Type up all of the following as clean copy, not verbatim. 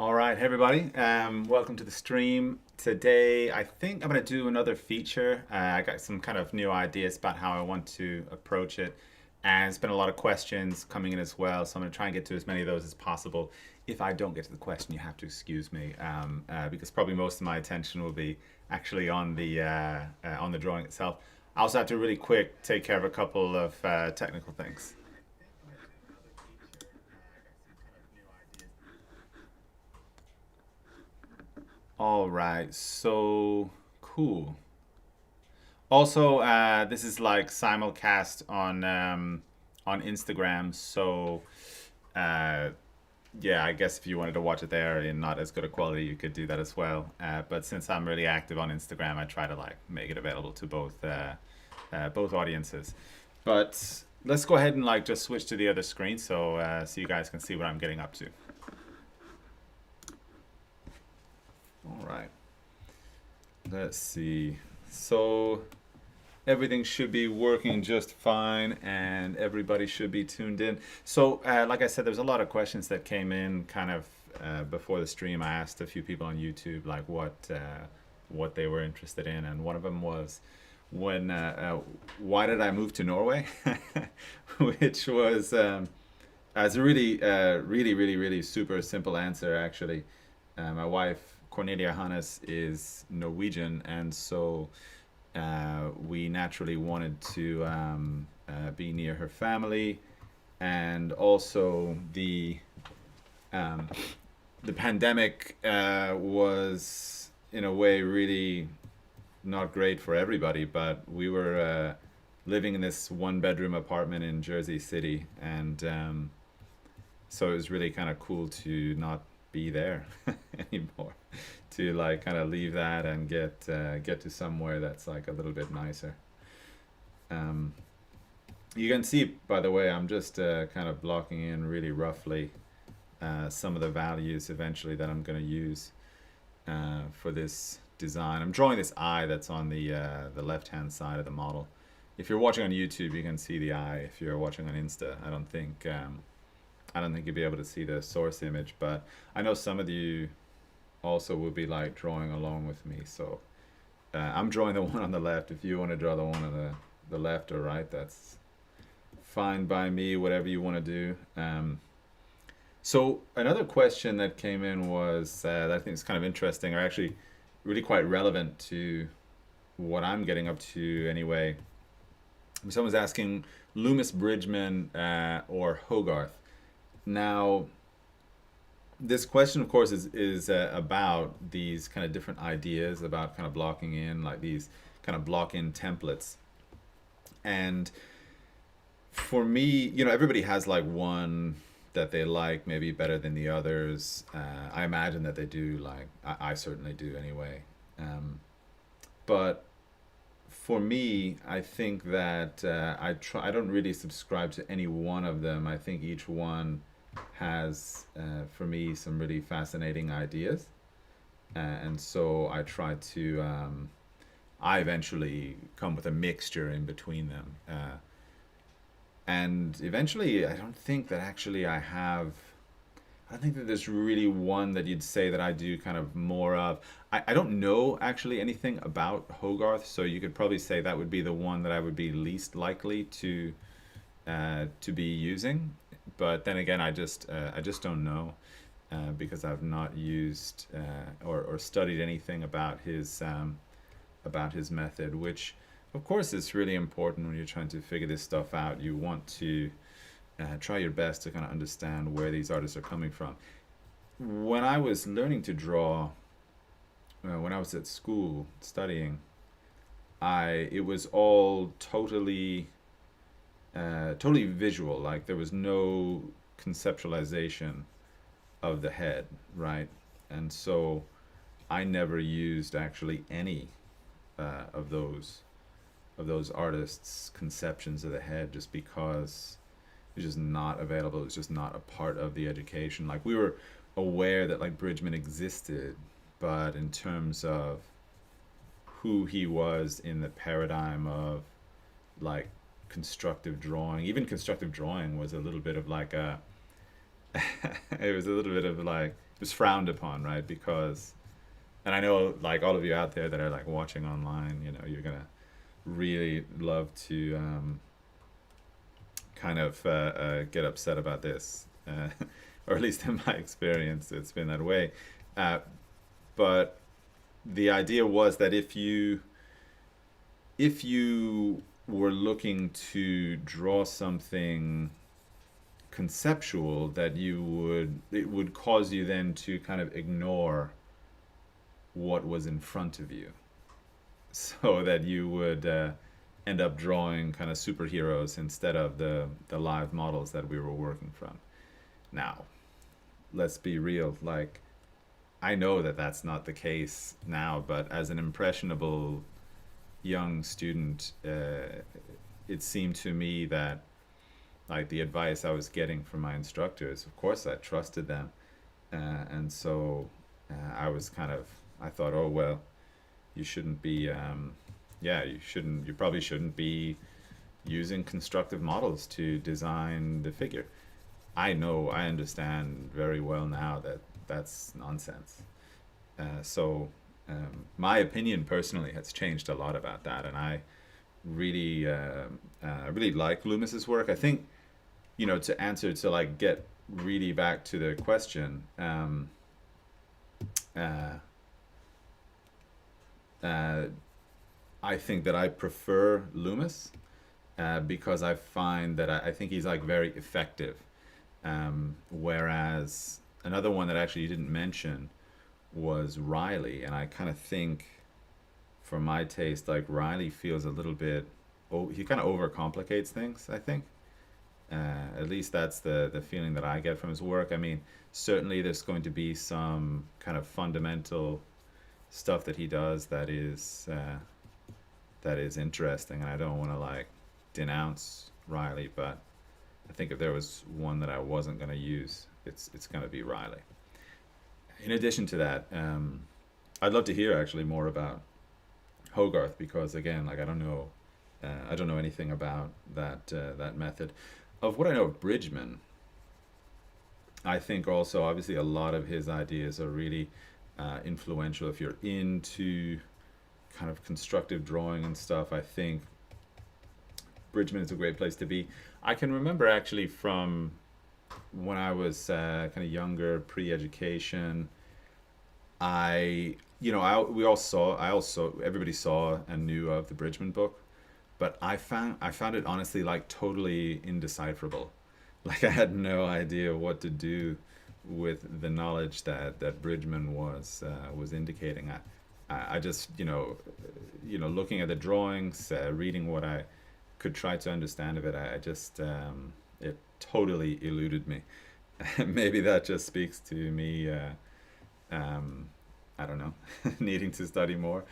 All right, hey everybody. Welcome to the stream. Today, I think I'm going to do another feature. I got some kind of new ideas about how I want to approach it. And there's been a lot of questions coming in as well, so I'm going to try and get to as many of those as possible. If I don't get to the question, you have to excuse me, because probably most of my attention will be actually on the drawing itself. I also have to really quick take care of a couple of technical things. All right, so cool. Also, this is like simulcast on Instagram, so uh, yeah, I guess if you wanted to watch it there in not as good a quality, you could do that as well. But since I'm really active on Instagram, I try to like make it available to both audiences. But let's go ahead and like just switch to the other screen so you guys can see what I'm getting up to. All right, let's see. So everything should be working just fine and everybody should be tuned in. So, like I said, there's a lot of questions that came in kind of before the stream. I asked a few people on YouTube like what they were interested in, and one of them was when why did I move to Norway, which was as a really super simple answer actually. My wife Cornelia Hannes is Norwegian, and so we naturally wanted to be near her family, and also um, the pandemic was in a way really not great for everybody. But we were living in this one-bedroom apartment in Jersey City, and so it was really kind of cool to not be there anymore, to like kind of leave that and get to somewhere that's like a little bit nicer. Um, you can see, by the way, I'm just kind of blocking in really roughly some of the values eventually that I'm going to use for this design. I'm drawing this eye that's on the left-hand side of the model. If you're watching on YouTube, you can see the eye. If you're watching on Insta, I don't think you'll be able to see the source image, but I know some of you also will be like drawing along with me. So I'm drawing the one on the left. If you want to draw the one on the left or right, that's fine by me, whatever you want to do. So another question that came in was that I think is kind of interesting, or actually really quite relevant to what I'm getting up to anyway. Someone's asking Loomis Bridgman or Hogarth. Now, this question, of course, is about these kind of different ideas about kind of blocking in, like these kind of block in templates. And for me, everybody has like one that they like maybe better than the others. I imagine that they do, like I certainly do anyway. But for me, I think that I don't really subscribe to any one of them. I think each one has, for me, some really fascinating ideas, and so I try to. I eventually come with a mixture in between them, and eventually, I don't think that actually I have. I don't think that there's really one that you'd say that I do kind of more of. I don't know actually anything about Hogarth, so you could probably say that would be the one that I would be least likely to be using. But then again, I just don't know because I've not used or studied anything about his method, which of course is really important when you're trying to figure this stuff out. You want to try your best to kind of understand where these artists are coming from. When I was learning to draw, when I was at school studying, I it was all totally visual. Like there was no conceptualization of the head, right? And so I never used actually any of those artists' conceptions of the head, just because it's just not available. It's just not a part of the education. Like we were aware that like Bridgman existed, but in terms of who he was in the paradigm of like constructive drawing, even constructive drawing was a little bit of like it was a little bit of like, it was frowned upon, right? Because, and I know like all of you out there that are like watching online, you know, you're gonna really love to kind of get upset about this, or at least in my experience, it's been that way. Uh, but the idea was that if you were looking to draw something conceptual, that it would cause you then to kind of ignore what was in front of you, so that you would end up drawing kind of superheroes instead of the live models that we were working from. Now, let's be real, like, I know that that's not the case now, but as an impressionable young student, it seemed to me that like the advice I was getting from my instructors, of course I trusted them, and so I was kind of, I thought, oh well, you shouldn't be, yeah, you probably shouldn't be using constructive models to design the figure. I understand very well now that that's nonsense. So my opinion personally has changed a lot about that, and I really like Loomis's work. I think, you know, to answer, to like get really back to the question, uh, uh, I think that I prefer Loomis, because I find that I think he's like very effective. Whereas another one that actually you didn't mention was Riley, and I kind of think, for my taste, like Riley feels a little bit, oh, he kind of overcomplicates things, I think. At least that's the feeling that I get from his work. I mean, certainly there's going to be some kind of fundamental stuff that he does that is interesting, and I don't want to like denounce Riley, but I think if there was one that I wasn't going to use, it's going to be Riley. In addition to that, I'd love to hear actually more about Hogarth, because again, like I don't know anything about that method. Of what I know of Bridgman, I think also obviously a lot of his ideas are really influential. If you're into kind of constructive drawing and stuff, I think Bridgman is a great place to be. I can remember actually from when I was kind of younger, pre-education, we all saw, everybody saw and knew of the Bridgman book, but I found it honestly like totally indecipherable. Like I had no idea what to do with the knowledge that Bridgman was indicating. I just, looking at the drawings, reading what I could try to understand of it, I just it totally eluded me. Maybe that just speaks to me. I don't know, needing to study more,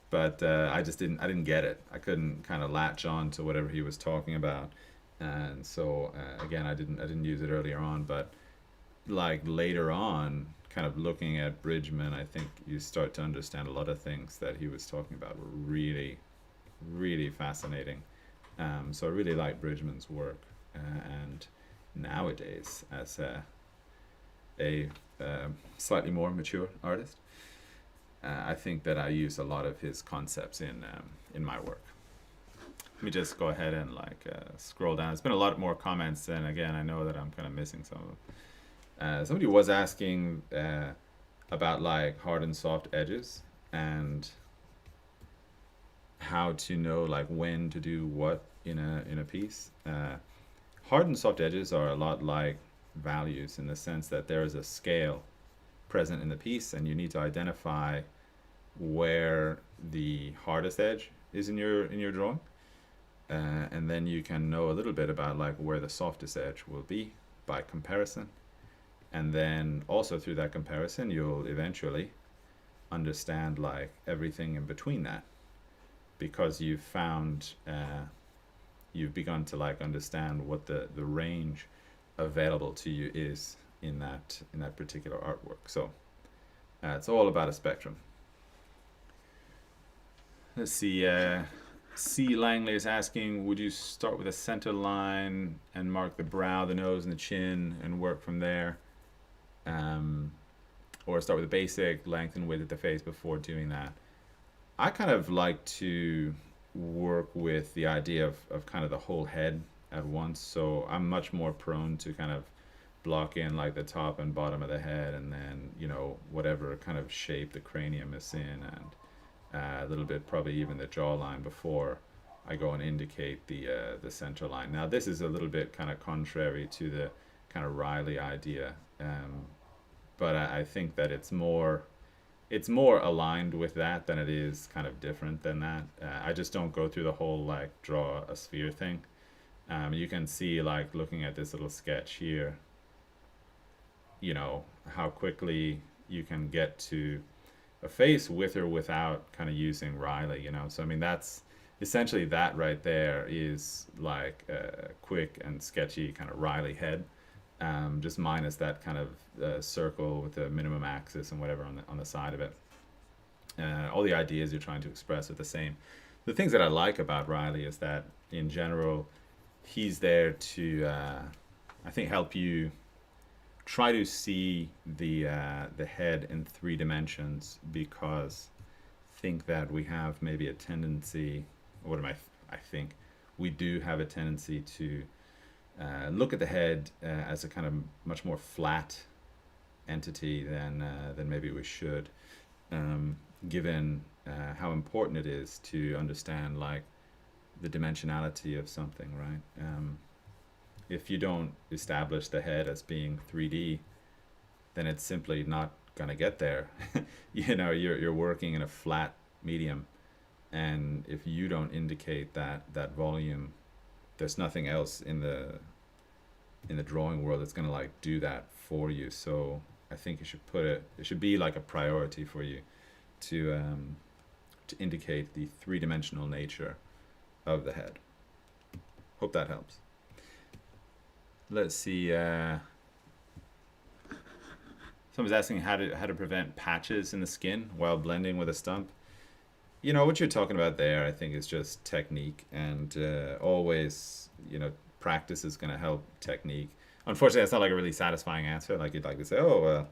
but I didn't get it. I couldn't kind of latch on to whatever he was talking about, and so again, I didn't use it earlier on, but like later on, kind of looking at Bridgman, I think you start to understand a lot of things that he was talking about were really, really fascinating. So I really like Bridgman's work, and nowadays, as a slightly more mature artist, I think that I use a lot of his concepts in my work. Let me just go ahead and like scroll down. There's been a lot more comments, and again, I know that I'm kind of missing some of them. Somebody was asking about like hard and soft edges, and how to know like when to do what in a piece. Hard and soft edges are a lot like values, in the sense that there is a scale present in the piece, and you need to identify where the hardest edge is in your drawing, and then you can know a little bit about like where the softest edge will be by comparison, and then also through that comparison you'll eventually understand like everything in between that, because you've begun to like understand what the range available to you is in that particular artwork. So it's all about a spectrum. Let's see. C. Langley is asking, would you start with a center line and mark the brow, the nose, and the chin and work from there? Um, or start with a basic length and width at the face before doing that? I kind of like to work with the idea of kind of the whole head at once. So I'm much more prone to kind of block in like the top and bottom of the head, and then whatever kind of shape the cranium is in, and a little bit probably even the jawline before I go and indicate the center line. Now this is a little bit kind of contrary to the kind of Riley idea, but I think that it's more aligned with that than it is kind of different than that. I just don't go through the whole like draw a sphere thing. You can see like looking at this little sketch here, how quickly you can get to a face with or without kind of using Riley. So I mean, that's essentially that right there is like a quick and sketchy kind of Riley head, just minus that kind of circle with the minimum axis and whatever on the side of it. All the ideas you're trying to express are the same. The things that I like about Riley is that in general he's there to I think help you try to see the head in 3 dimensions, because I think that we have maybe a tendency, I think we do have a tendency to look at the head as a kind of much more flat entity than maybe we should, given how important it is to understand like the dimensionality of something, right? If you don't establish the head as being 3D, then it's simply not gonna get there. You're working in a flat medium, and if you don't indicate that volume, there's nothing else in the drawing world that's gonna like do that for you. So I think you should it should be like a priority for you to indicate the 3-dimensional nature of the head. Hope that helps. Let's see. Someone's asking how to prevent patches in the skin while blending with a stump. What you're talking about there, I think, is just technique, and always, practice is going to help technique. Unfortunately, that's not like a really satisfying answer. Like you'd like to say, oh, well,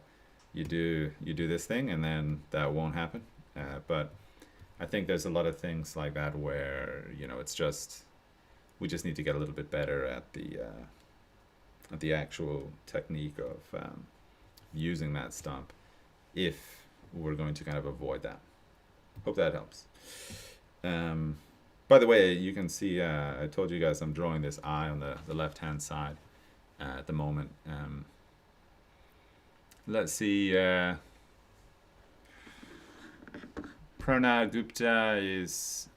you do this thing, and then that won't happen. But I think there's a lot of things like that where it's just we just need to get a little bit better at the actual technique of using that stump if we're going to kind of avoid that. Hope that helps. By the way, you can see I told you guys I'm drawing this eye on the left hand side at the moment. Let's see. Prana Gupta is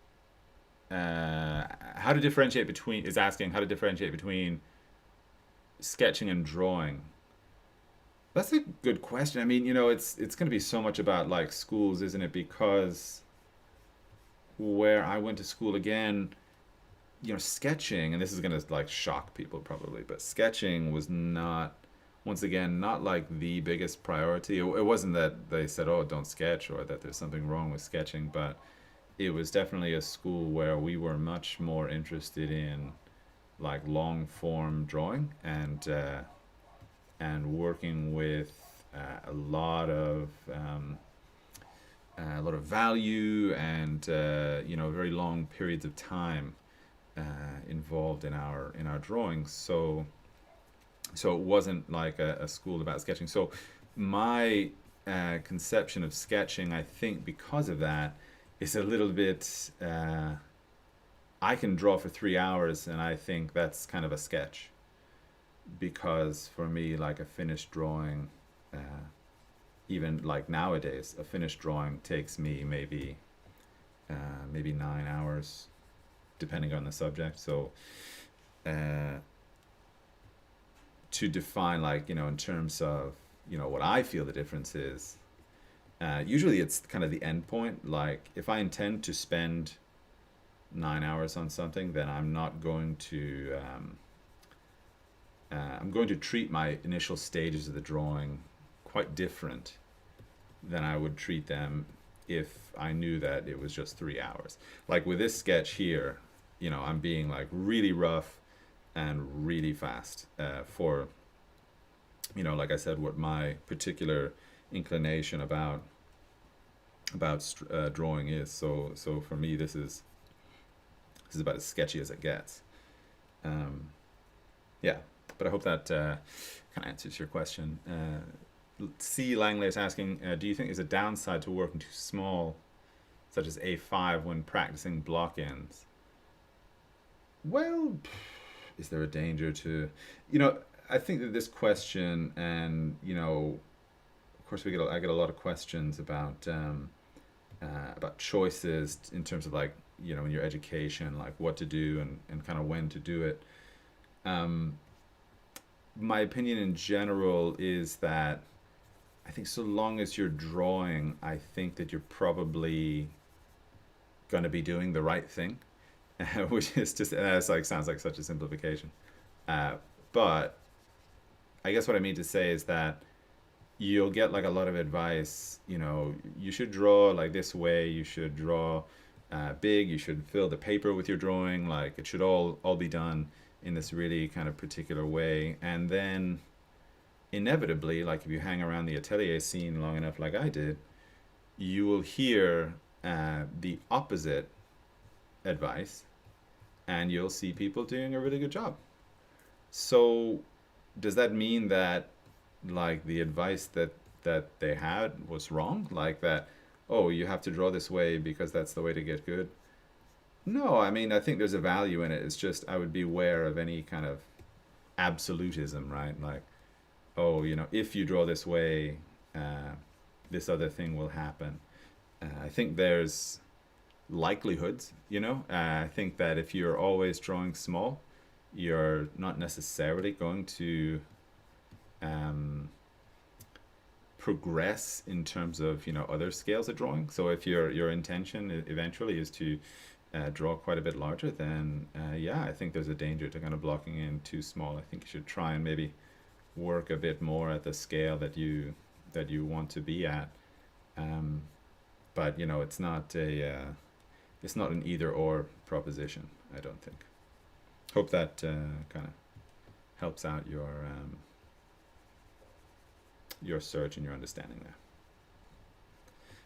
asking how to differentiate between sketching and drawing. That's a good question. I mean, it's going to be so much about like schools, isn't it? Because where I went to school, again, sketching, and this is going to like shock people probably, but sketching was not, once again, not like the biggest priority. It wasn't that they said, oh, don't sketch, or that there's something wrong with sketching, but it was definitely a school where we were much more interested in like long form drawing and working with a lot of value and very long periods of time involved in our drawings. So it wasn't like a school about sketching. So my conception of sketching, I think, because of that, is a little bit. I can draw for 3 hours, and I think that's kind of a sketch. Because for me, like a finished drawing, even like nowadays, a finished drawing takes me maybe 9 hours, depending on the subject. So to define, like, in terms of, what I feel the difference is, usually it's kind of the end point. Like if I intend to spend 9 hours on something, then I'm not going to I'm going to treat my initial stages of the drawing quite different than I would treat them if I knew that it was just 3 hours. Like with this sketch here, you know, I'm being like really rough and really fast for, you know, like I said, what my particular inclination about drawing is. So for me, this is about as sketchy as it gets. Yeah, but I hope that kind of answers your question. C. Langley is asking, do you think there's a downside to working too small, such as A5, when practicing block ends? Well, is there a danger to, you know, I think that this question, and you know, of course I get a lot of questions about choices in terms of, like, you know, in your education, like what to do and kind of when to do it. My opinion in general is that I think so long as you're drawing, I think that you're probably going to be doing the right thing, which is just, that's like, sounds like such a simplification. But I guess what I mean to say is that you'll get like a lot of advice, you know, you should draw like this way, you should draw big, you should fill the paper with your drawing, like it should all be done in this really kind of particular way. And then inevitably, like if you hang around the atelier scene long enough like I did, you will hear the opposite advice, and you'll see people doing a really good job. So does that mean that like the advice that they had was wrong? Like that, oh, you have to draw this way because that's the way to get good? No, I mean, I think there's a value in it. It's just I would be aware of any kind of absolutism, right? Like, oh, you know, if you draw this way, this other thing will happen. I think there's likelihoods, you know. I think that if you're always drawing small, you're not necessarily going to progress in terms of, you know, other scales of drawing. So if your intention eventually is to draw quite a bit larger, then yeah, I think there's a danger to kind of blocking in too small. I think you should try and maybe work a bit more at the scale that you want to be at. But you know, it's not an either or proposition, I don't think. Hope that kind of helps out your search and your understanding there.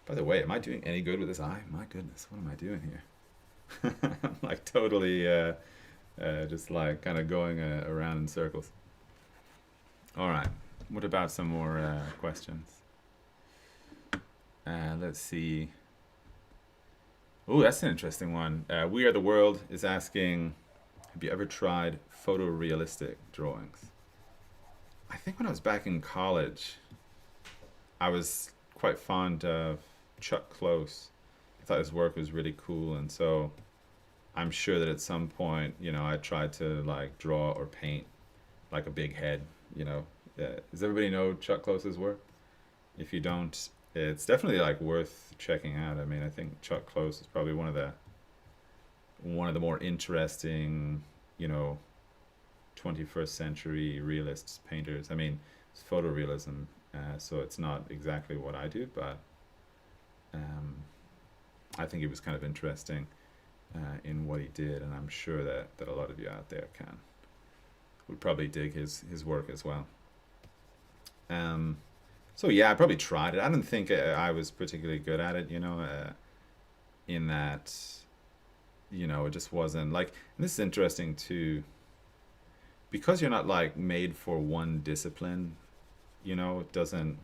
By the way, am I doing any good with this eye? My goodness, what am I doing here? I'm like totally just like kind of going around in circles. All right, what about some more questions? Let's see. Oh, that's an interesting one. We Are the World is asking, have you ever tried photorealistic drawings? I think when I was back in college, I was quite fond of Chuck Close. I thought his work was really cool, and so I'm sure that at some point, you know, I tried to like draw or paint like a big head, you know. Does everybody know Chuck Close's work? If you don't, it's definitely like worth checking out. I mean, I think Chuck Close is probably one of the more interesting, you know, 21st century realist painters. I mean, it's photorealism, so it's not exactly what I do, but I think it was kind of interesting in what he did, and I'm sure that a lot of you out there would probably dig his work as well. So yeah, I probably tried it. I don't think I was particularly good at it, you know, in that, you know, it just wasn't like, and this is interesting too, because you're not like made for one discipline, you know, it doesn't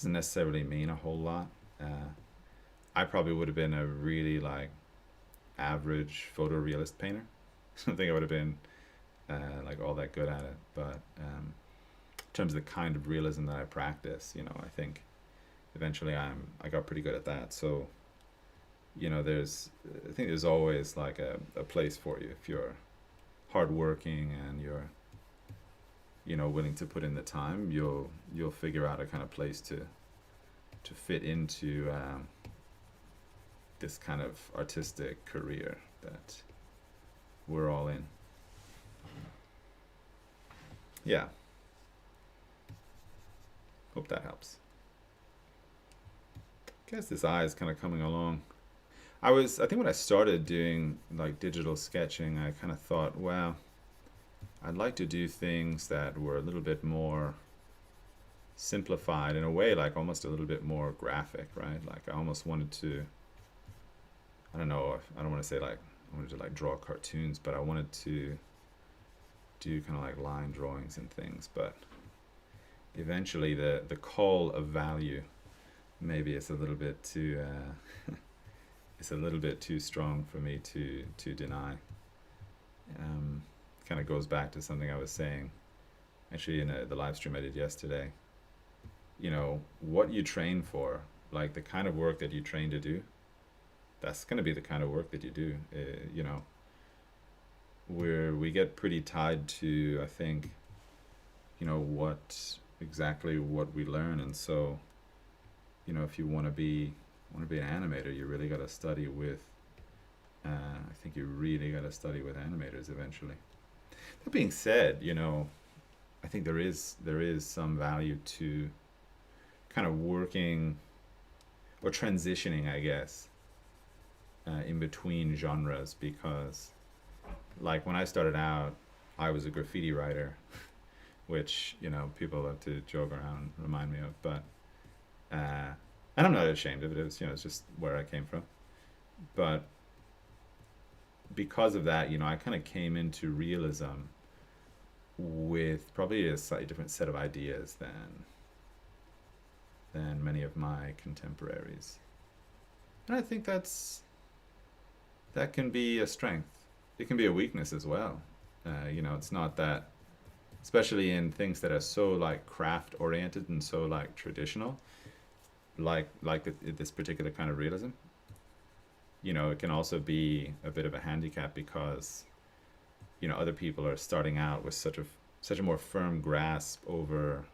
necessarily mean a whole lot. I probably would have been a really like average photorealist painter. I don't think I would have been like all that good at it, but in terms of the kind of realism that I practice, you know, I think eventually I got pretty good at that. So, you know, I think there's always like a place for you if you're hardworking and you're, you know, willing to put in the time. You'll figure out a kind of place to fit into this kind of artistic career that we're all in. Yeah. Hope that helps. guess this eye is kind of coming along. I think when I started doing like digital sketching, I kind of thought, well, I'd like to do things that were a little bit more simplified in a way, like almost a little bit more graphic, right? Like I almost wanted to, I don't know, I don't want to say like I wanted to like draw cartoons, but I wanted to do kind of like line drawings and things. But eventually, the call of value maybe it's a little bit too it's a little bit too strong for me to deny. Um, Kind of goes back to something I was saying actually in the live stream I did yesterday. You know what you train for, like the kind of work that you train to do. That's going to be the kind of work that you do. You know, where we get pretty tied to, I think, you know, what we learn, and so, you know, if you want to be an animator, you really got to study with. I think you really got to study with animators eventually. That being said, you know, I think there is some value to kind of working or transitioning, I guess, in between genres because, like, when I started out, I was a graffiti writer, which you know people love to joke around, and remind me of, but uh, and I'm not ashamed of it. It's you know it's just where I came from, but because of that, you know, I kind of came into realism with probably a slightly different set of ideas than many of my contemporaries. And I think that can be a strength. It can be a weakness as well. You know, it's not that, especially in things that are so like craft oriented and so like traditional, this particular kind of realism. You know, it can also be a bit of a handicap because you know other people are starting out with such a more firm grasp over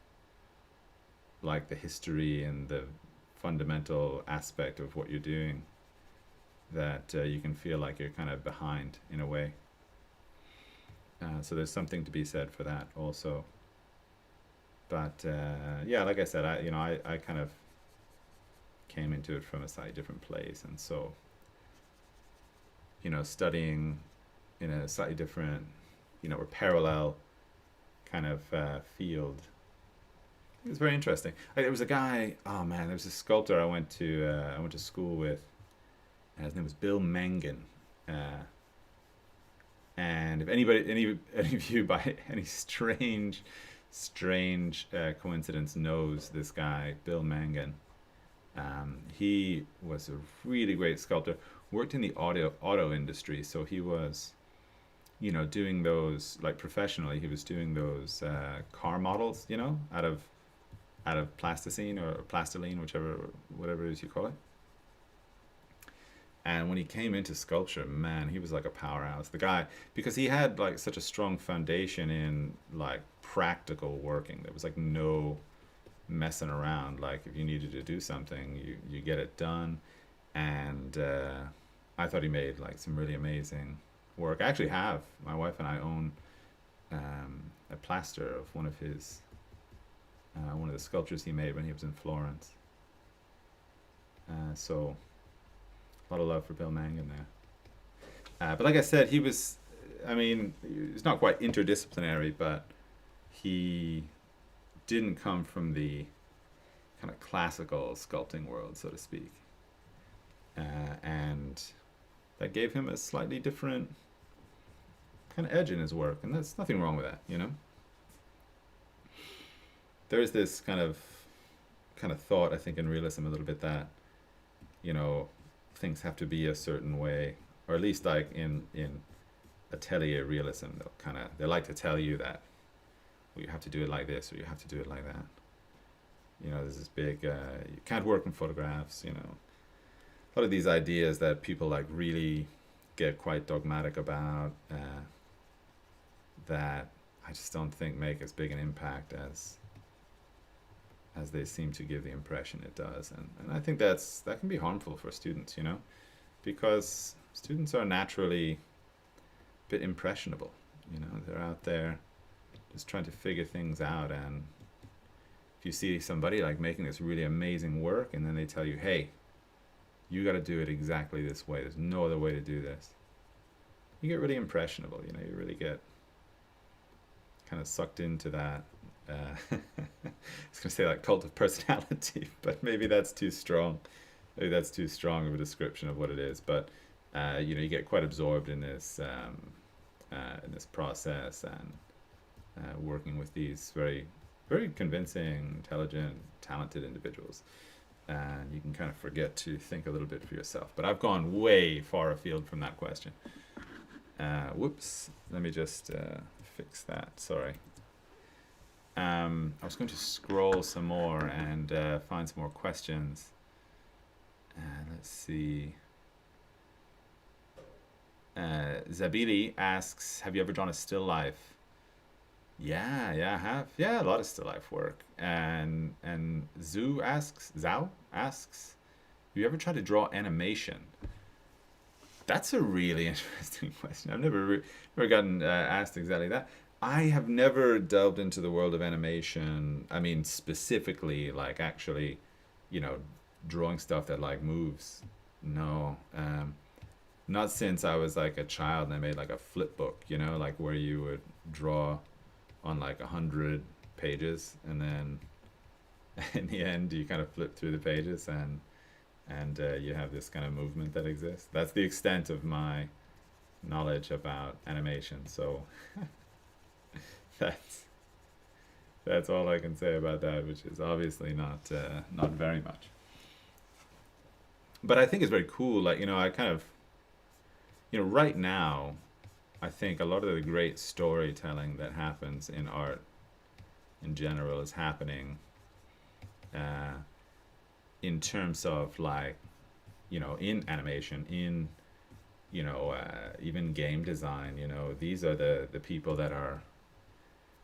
like the history and the fundamental aspect of what you're doing that you can feel like you're kind of behind in a way. So there's something to be said for that also. But yeah, like I said, I kind of came into it from a slightly different place, and so you know, studying in a slightly different, you know, or parallel kind of field. It was very interesting. There was a guy. Oh man, there was a sculptor I went to school with. And his name was Bill Mangan. Uh, and if any of you by any strange coincidence knows this guy, Bill Mangan, he was a really great sculptor. Worked in the auto industry, so he was, you know, doing those like professionally. He was doing those car models, you know, out of plasticine or plastiline, whatever it is you call it. And when he came into sculpture, man, he was like a powerhouse. The guy, because he had like such a strong foundation in like practical working. There was like no messing around. Like if you needed to do something, you get it done. And I thought he made like some really amazing work. I actually have, my wife and I own a plaster of one of the sculptures he made when he was in Florence. So a lot of love for Bill Mangan there. But like I said, I mean, he's not quite interdisciplinary, but he didn't come from the kind of classical sculpting world, so to speak. And that gave him a slightly different kind of edge in his work, and there's nothing wrong with that, you know. There's this kind of thought, I think, in realism a little bit that, you know, things have to be a certain way, or at least like in atelier realism, they like to tell you that, well, you have to do it like this or you have to do it like that. You know, there's this big you can't work in photographs, you know. A lot of these ideas that people like really get quite dogmatic about, that I just don't think make as big an impact as they seem to give the impression it does. And I think that can be harmful for students, you know, because students are naturally a bit impressionable. You know, they're out there just trying to figure things out, and if you see somebody like making this really amazing work and then they tell you, hey, You got to do it exactly this way. There's no other way to do this. You get really impressionable. You know, you really get kind of sucked into that. I was gonna say like cult of personality, but maybe that's too strong. Maybe that's too strong of a description of what it is. But you know, you get quite absorbed in this process and working with these very, very convincing, intelligent, talented individuals. And you can kind of forget to think a little bit for yourself. But I've gone way far afield from that question. Whoops. Let me just fix that. Sorry. I was going to scroll some more and find some more questions. Let's see. Zabili asks, have you ever drawn a still life? Yeah, I have. Yeah, a lot of still life work. And Zhao asks, have you ever tried to draw animation? That's a really interesting question. I've never gotten asked exactly that. I have never delved into the world of animation. I mean, specifically, like actually, you know, drawing stuff that like moves. No, not since I was like a child and I made like a flip book, you know, like where you would draw on like 100 pages and then in the end you kind of flip through the pages and you have this kind of movement that exists. That's the extent of my knowledge about animation. So that's all I can say about that, which is obviously not very much. But I think it's very cool. Like, you know, I kind of, you know, right now, I think a lot of the great storytelling that happens in art in general is happening in terms of like, you know, in animation, in, you know, even game design. You know, these are the people that are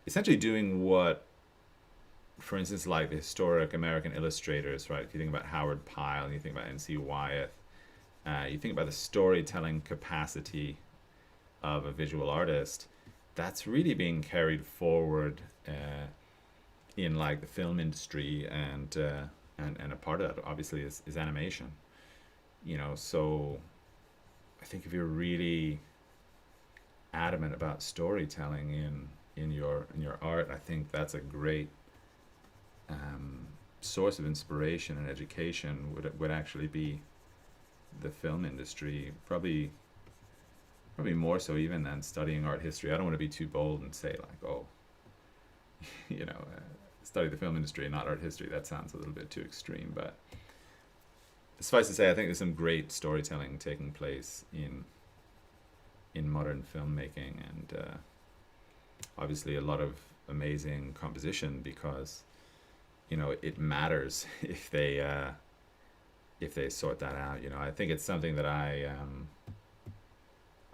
essentially doing what, for instance, like the historic American illustrators, right? If you think about Howard Pyle, you think about N.C. Wyeth, you think about the storytelling capacity of a visual artist, that's really being carried forward in like the film industry, and a part of that obviously is animation. You know, so I think if you're really adamant about storytelling in your art, I think that's a great source of inspiration and education would actually be the film industry, probably more so even than studying art history. I don't want to be too bold and say like, oh, you know, study the film industry and not art history. That sounds a little bit too extreme, but suffice to say, I think there's some great storytelling taking place in modern filmmaking, and obviously a lot of amazing composition, because you know it matters if they sort that out. You know, I think it's something that I'm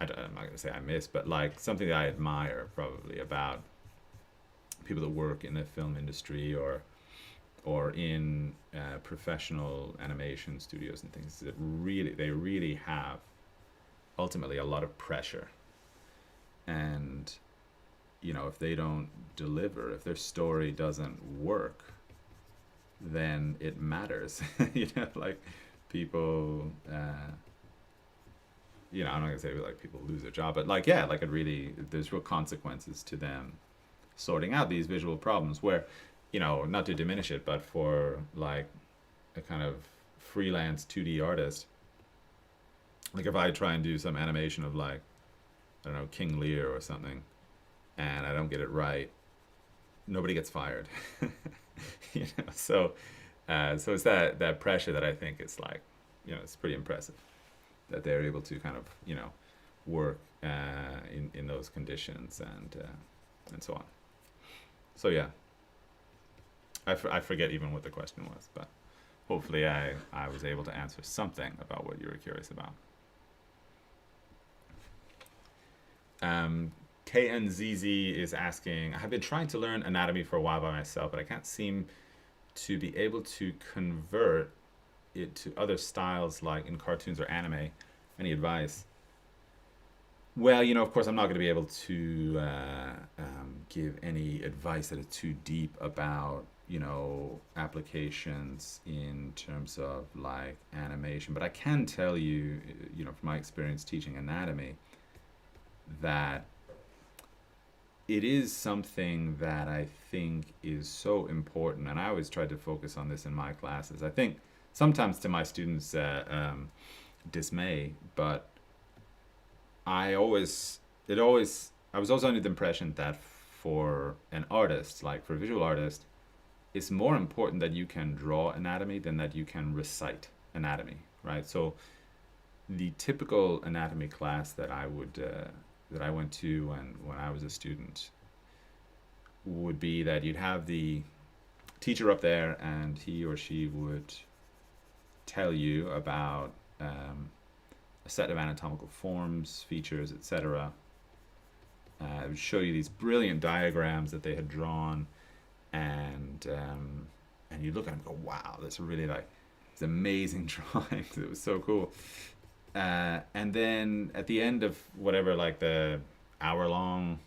not going to say I miss, but like something that I admire probably about people that work in the film industry or in professional animation studios and things, that they really have ultimately a lot of pressure. And you know, if they don't deliver, if their story doesn't work, then it matters. You know, like people you know, I'm not gonna say like people lose their job, but like, yeah, like it really, there's real consequences to them sorting out these visual problems, where, you know, not to diminish it, but for like a kind of freelance 2D artist, like if I try and do some animation of like, I don't know, King Lear or something, and I don't get it right, nobody gets fired. You know, so it's that pressure that I think is like, you know, it's pretty impressive that they're able to kind of, you know, work in those conditions and so on. So yeah, I forget even what the question was, but hopefully I was able to answer something about what you were curious about. KNZZ is asking, I have been trying to learn anatomy for a while by myself, but I can't seem to be able to convert it to other styles like in cartoons or anime. Any advice? Well, you know, of course, I'm not going to be able to give any advice that is too deep about, applications in terms of like animation, but I can tell you, from my experience teaching anatomy, that it is something that I think is so important, and I always try to focus on this in my classes. I think sometimes to my students' dismay, but I was always under the impression that for an artist, like for a visual artist, it's more important that you can draw anatomy than that you can recite anatomy, right? So the typical anatomy class that I went to when I was a student would be that you'd have the teacher up there, and he or she would tell you about a set of anatomical forms, features, etc. It would show you these brilliant diagrams that they had drawn, and you look at them and go, wow, that's really like, it's amazing drawings. It was so cool. And then at the end of whatever, like the hour-long,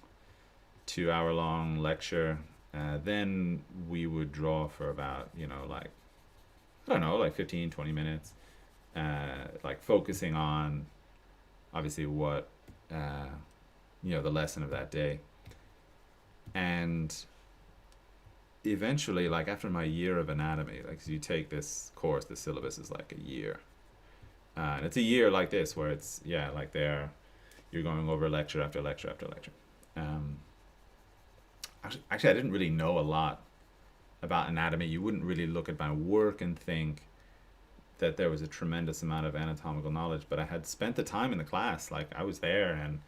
2-hour-long lecture, then we would draw for about, like, I don't know, like 15, 20 minutes, like focusing on obviously what, the lesson of that day. And eventually, like after my year of anatomy, like so you take this course, the syllabus is like a year. And it's a year like this where it's, like you're going over lecture after lecture after lecture. Actually, I didn't really know a lot about anatomy. You wouldn't really look at my work and think that there was a tremendous amount of anatomical knowledge, but I had spent the time in the class. Like I was there, and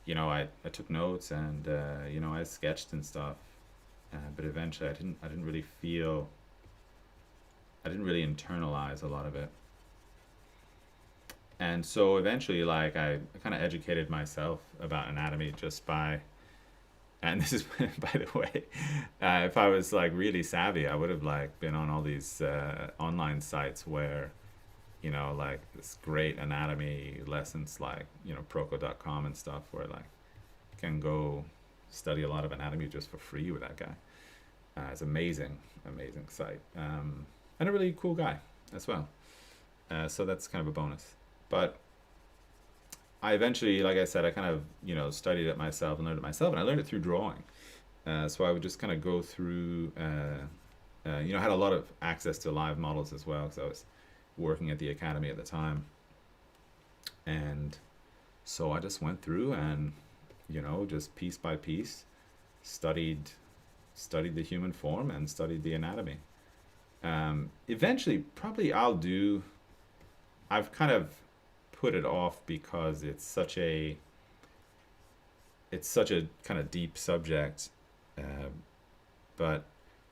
I took notes, and I sketched and stuff. But eventually, I didn't really internalize a lot of it. And so eventually, like I kind of educated myself about anatomy just by, and this is by the way, if I was like really savvy, I would have like been on all these online sites where, like this great anatomy lessons, like proco.com and stuff, where like you can go study a lot of anatomy just for free with that guy. It's amazing site, and a really cool guy as well. So that's kind of a bonus. But I eventually, like I said, I kind of, studied it myself and learned it myself, and I learned it through drawing. So I would just kind of go through, I had a lot of access to live models as well, because I was working at the academy at the time. And so I just went through and, just piece by piece, studied the human form and studied the anatomy. Eventually, probably I've kind of put it off because it's such a kind of deep subject, but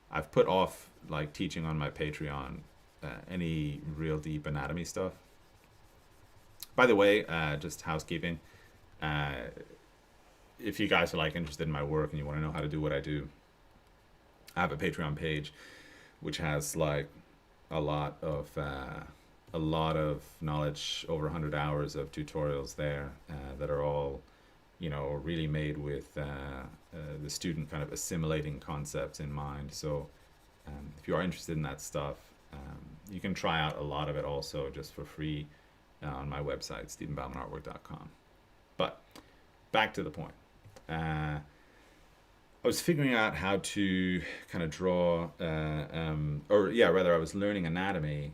I've put off like teaching on my Patreon any real deep anatomy stuff. By the way, just housekeeping, if you guys are like interested in my work and you want to know how to do what I do, I have a Patreon page which has like a lot of knowledge, over 100 hours of tutorials there, that are all, really made with the student kind of assimilating concepts in mind. So if you are interested in that stuff, you can try out a lot of it also just for free on my website, stephenbaumanartwork.com. But back to the point. I was figuring out how to kind of draw, I was learning anatomy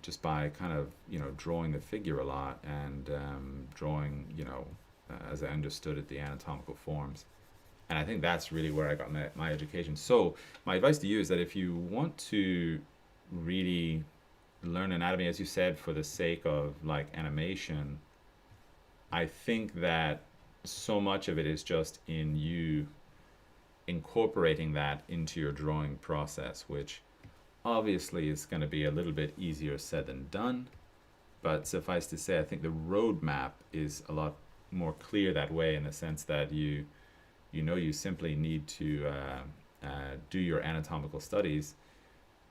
just by kind of, drawing the figure a lot, and drawing, as I understood it, the anatomical forms. And I think that's really where I got my education. So my advice to you is that if you want to really learn anatomy, as you said, for the sake of like animation, I think that so much of it is just in you incorporating that into your drawing process, which obviously is going to be a little bit easier said than done. But suffice to say, I think the roadmap is a lot more clear that way, in the sense that you simply need to do your anatomical studies,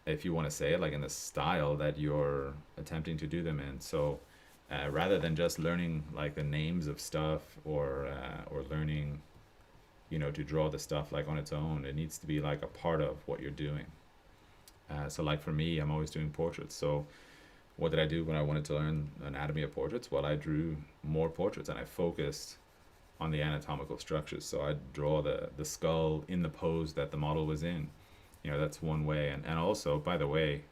if you want to say it, like in the style that you're attempting to do them in. So rather than just learning like the names of stuff, or learning, to draw the stuff like on its own, it needs to be like a part of what you're doing. So like for me, I'm always doing portraits. So what did I do when I wanted to learn anatomy of portraits? Well, I drew more portraits and I focused on the anatomical structures. So I'd draw the skull in the pose that the model was in. That's one way. And also, by the way,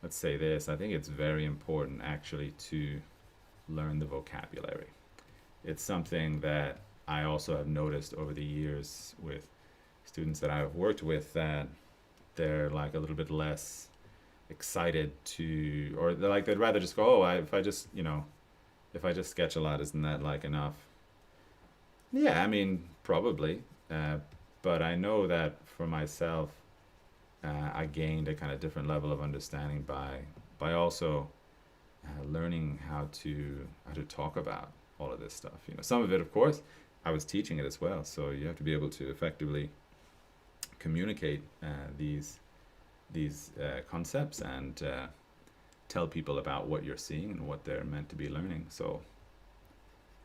let's say this, I think it's very important actually to learn the vocabulary. It's something that I also have noticed over the years with students that I've worked with, that they're like a little bit less excited to, or they're like, they'd rather just go, if I just, if I just sketch a lot, isn't that like enough? Yeah, I mean, probably. But I know that for myself, I gained a kind of different level of understanding by also learning how to talk about all of this stuff. Some of it, of course, I was teaching it as well. So you have to be able to effectively communicate these concepts and tell people about what you're seeing and what they're meant to be learning. So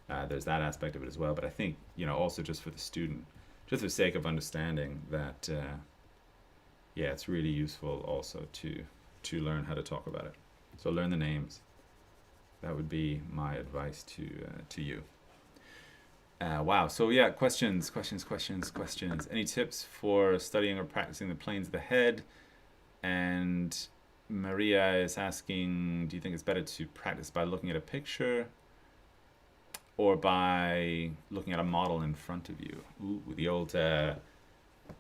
there's that aspect of it as well. But I think also just for the student, just for the sake of understanding that, yeah, it's really useful also to learn how to talk about it. So learn the names. That would be my advice to you. Wow. So yeah, questions. Any tips for studying or practicing the planes of the head? And Maria is asking, do you think it's better to practice by looking at a picture or by looking at a model in front of you? Ooh, the old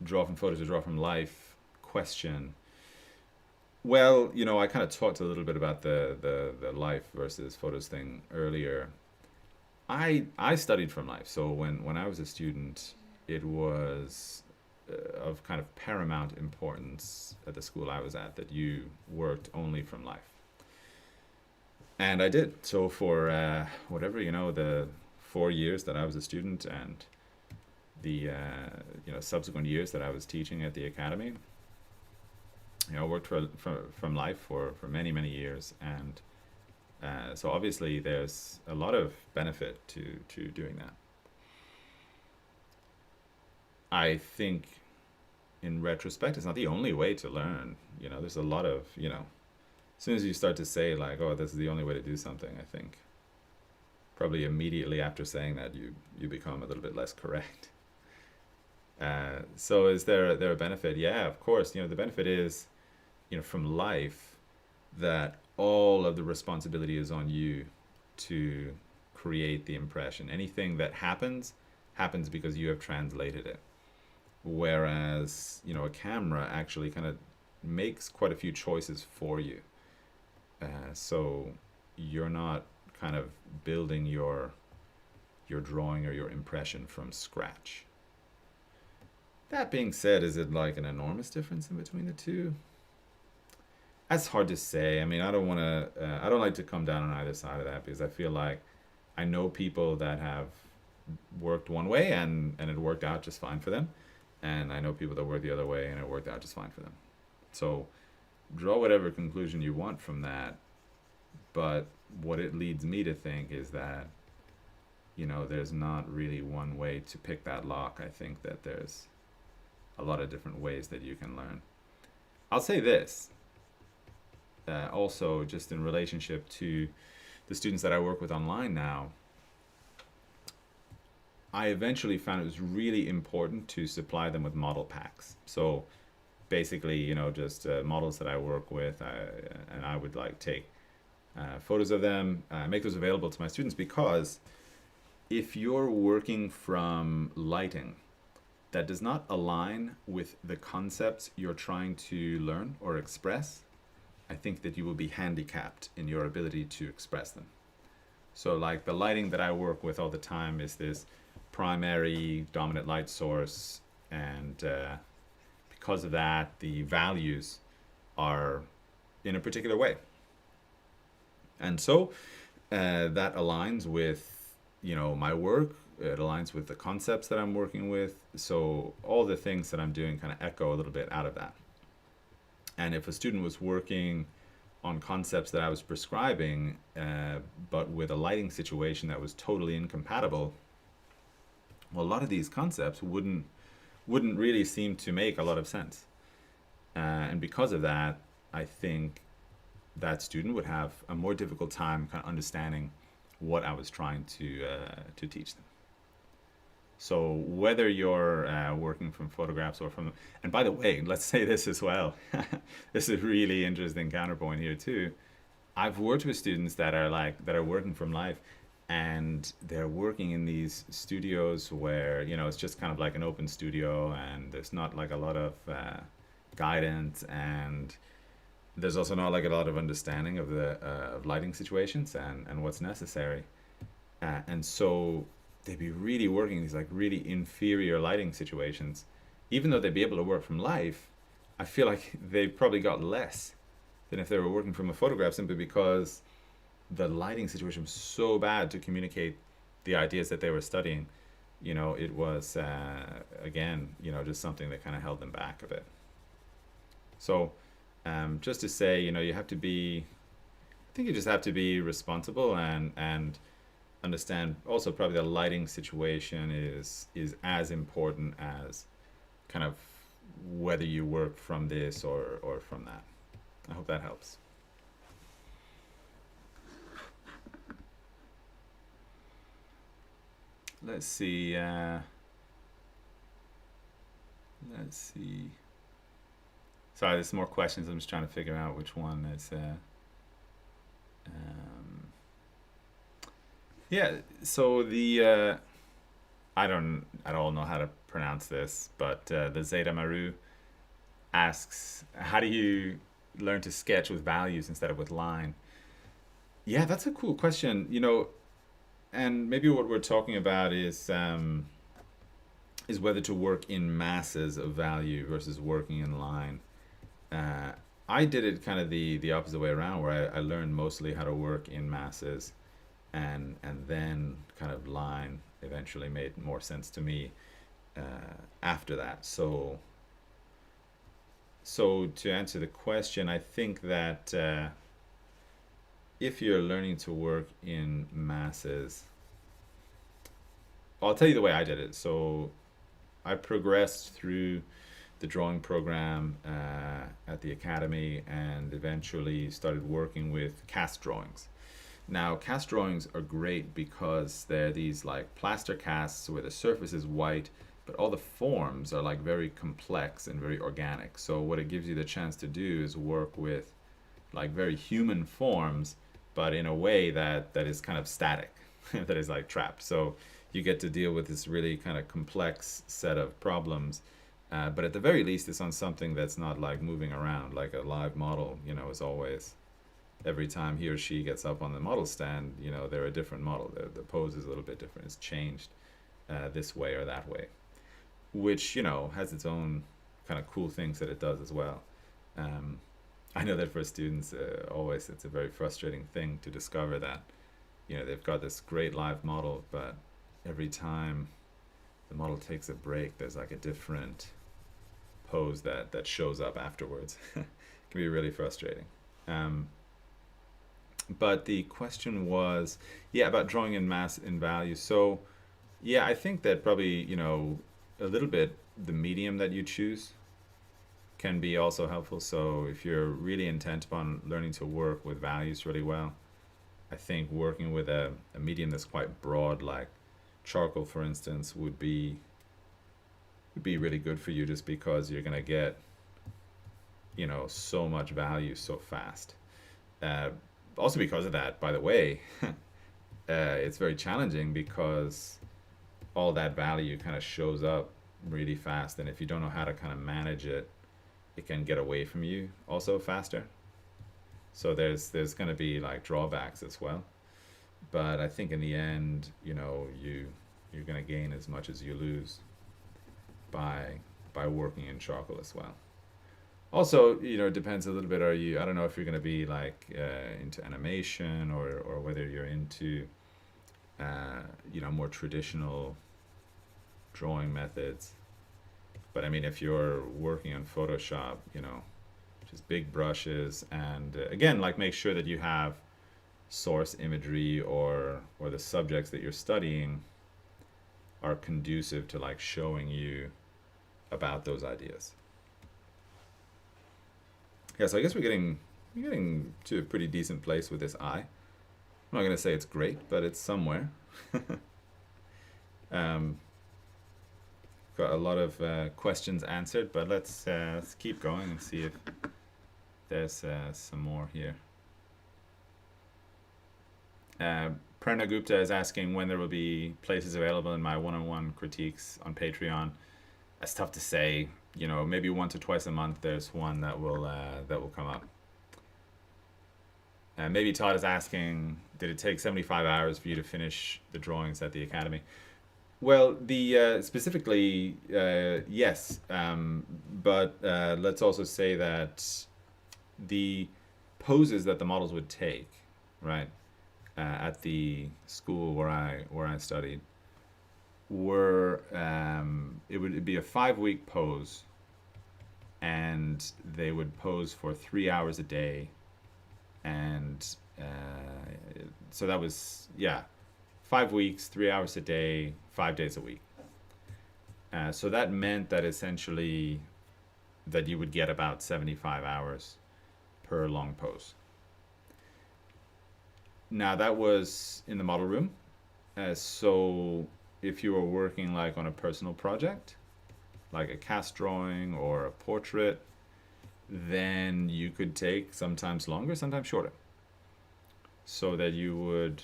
draw from photos or draw from life question. Well, I kind of talked a little bit about the life versus photos thing earlier. I studied from life, so when I was a student, it was of kind of paramount importance at the school I was at that you worked only from life. And I did. So for whatever, the 4 years that I was a student and the subsequent years that I was teaching at the academy, I worked from life for many years, and so obviously there's a lot of benefit to doing that. I think in retrospect, it's not the only way to learn. There's a lot of, as soon as you start to say like, oh, this is the only way to do something, I think probably immediately after saying that you become a little bit less correct. So is there a benefit? Yeah, of course. The benefit is, from life, that all of the responsibility is on you to create the impression. Anything that happens because you have translated it. Whereas, a camera actually kind of makes quite a few choices for you. So you're not kind of building your drawing or your impression from scratch. That being said, is it like an enormous difference in between the two? That's hard to say. I mean, I don't like to come down on either side of that, because I feel like I know people that have worked one way and it worked out just fine for them. And I know people that worked the other way and it worked out just fine for them. So draw whatever conclusion you want from that. But what it leads me to think is that, there's not really one way to pick that lock. I think that there's a lot of different ways that you can learn. I'll say this. Also, just in relationship to the students that I work with online now, I eventually found it was really important to supply them with model packs. So basically, just models that I work with, and I would like take photos of them, make those available to my students, because if you're working from lighting that does not align with the concepts you're trying to learn or express, I think that you will be handicapped in your ability to express them. So like the lighting that I work with all the time is this primary dominant light source, and because of that, the values are in a particular way. And so that aligns with, my work. It aligns with the concepts that I'm working with. So all the things that I'm doing kind of echo a little bit out of that. And if a student was working on concepts that I was prescribing, but with a lighting situation that was totally incompatible, well, a lot of these concepts wouldn't really seem to make a lot of sense. And because of that, I think that student would have a more difficult time kind of understanding what I was trying to teach them. So whether you're working from photographs or from, and by the way, let's say this as well. This is a really interesting counterpoint here too. I've worked with students that are working from life, and they're working in these studios where it's just kind of like an open studio, and there's not like a lot of guidance, and there's also not like a lot of understanding of the of lighting situations and what's necessary, and so they'd be really working in these like really inferior lighting situations, even though they'd be able to work from life. I feel like they probably got less than if they were working from a photograph, simply because the lighting situation was so bad to communicate the ideas that they were studying. It was again, just something that kind of held them back a bit. So just to say, you have to be, I think you just have to be responsible and understand also probably the lighting situation is as important as kind of whether you work from this or from that. I hope that helps. Let's see. Let's see. Sorry, there's more questions. I'm just trying to figure out which one is. Um, yeah. So I don't at all know how to pronounce this, but the Zeta Maru asks, how do you learn to sketch with values instead of with line? Yeah, that's a cool question. And maybe what we're talking about is whether to work in masses of value versus working in line. Uh, I did it kind of the opposite way around, where I learned mostly how to work in masses, and then kind of line eventually made more sense to me after that. So to answer the question, I think that if you're learning to work in masses, I'll tell you the way I did it. So I progressed through the drawing program at the academy, and eventually started working with cast drawings. Now, cast drawings are great because they're these like plaster casts where the surface is white, but all the forms are like very complex and very organic. So what it gives you the chance to do is work with like very human forms, but in a way that is kind of static, that is like trapped. So you get to deal with this really kind of complex set of problems, but at the very least, it's on something that's not like moving around like a live model. Is always, every time he or she gets up on the model stand, they're a different model. The pose is a little bit different. It's changed this way or that way, which has its own kind of cool things that it does as well. Um, I know that for students, always it's a very frustrating thing to discover that they've got this great live model, but every time the model takes a break, there's like a different pose that shows up afterwards. It can be really frustrating. Um, but the question was, yeah, about drawing in mass in value. So yeah, I think that probably a little bit the medium that you choose can be also helpful. So if you're really intent upon learning to work with values really well, I think working with a medium that's quite broad, like charcoal, for instance, would be really good for you, just because you're gonna get so much value so fast. Uh, Also because of that, by the way, it's very challenging because all that value kind of shows up really fast, and if you don't know how to kind of manage it, it can get away from you also faster. So there's going to be like drawbacks as well, but I think in the end, you're going to gain as much as you lose by working in charcoal as well. Also, it depends a little bit. I don't know if you're going to be like into animation, or whether you're into more traditional drawing methods. But I mean, if you're working on Photoshop, just big brushes, and again, like, make sure that you have source imagery, or the subjects that you're studying are conducive to like showing you about those ideas. Yeah, so I guess we're getting to a pretty decent place with this eye. I'm not gonna say it's great, but it's somewhere. um, got a lot of questions answered, but let's keep going and see if there's some more here. Prerna Gupta is asking when there will be places available in my one-on-one critiques on Patreon. That's tough to say. You know, maybe once or twice a month there's one that will come up. Maybe Todd is asking, did it take 75 hours for you to finish the drawings at the Academy? Well, the specifically, yes, but let's also say that the poses that the models would take, right, at the school where I studied, were it would be a 5 week pose, and they would pose for 3 hours a day, and so that was, yeah, 5 weeks, 3 hours a day, 5 days a week. So that meant that essentially that you would get about 75 hours per long pose. Now that was in the model room. So if you were working like on a personal project, like a cast drawing or a portrait, then you could take sometimes longer, sometimes shorter. So that you would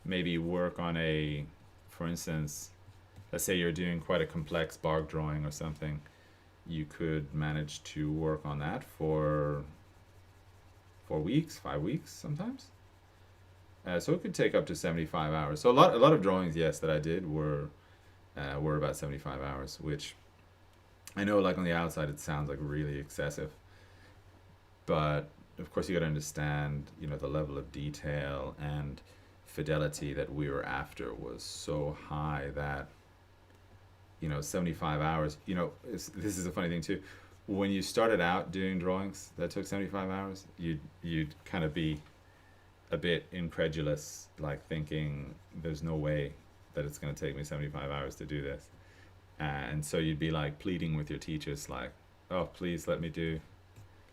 maybe work on a, for instance, let's say you're doing quite a complex bark drawing or something, you could manage to work on that for 4 weeks, 5 weeks sometimes. So it could take up to 75 hours. So a lot of drawings, yes, that I did were about 75 hours, which I know, like on the outside, it sounds like really excessive, but of course you got to understand, you know, the level of detail and fidelity that we were after was so high that, you know, 75 hours, you know, this is a funny thing too. When you started out doing drawings that took 75 hours, you'd kind of be a bit incredulous, like thinking there's no way that it's going to take me 75 hours to do this. And so you'd be like pleading with your teachers, like, oh, please let me do,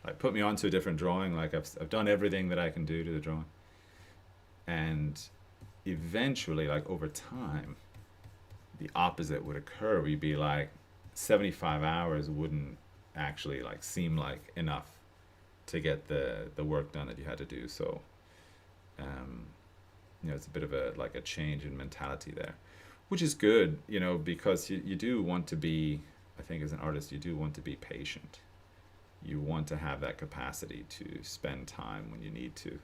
like, put me onto a different drawing. Like I've done everything that I can do to the drawing. And eventually, like over time, the opposite would occur. We'd be like, 75 hours wouldn't actually like seem like enough to get the work done that you had to do. So, you know, it's a bit of a like a change in mentality there, which is good, you know, because you do want to be, I think as an artist, you do want to be patient. You want to have that capacity to spend time when you need to,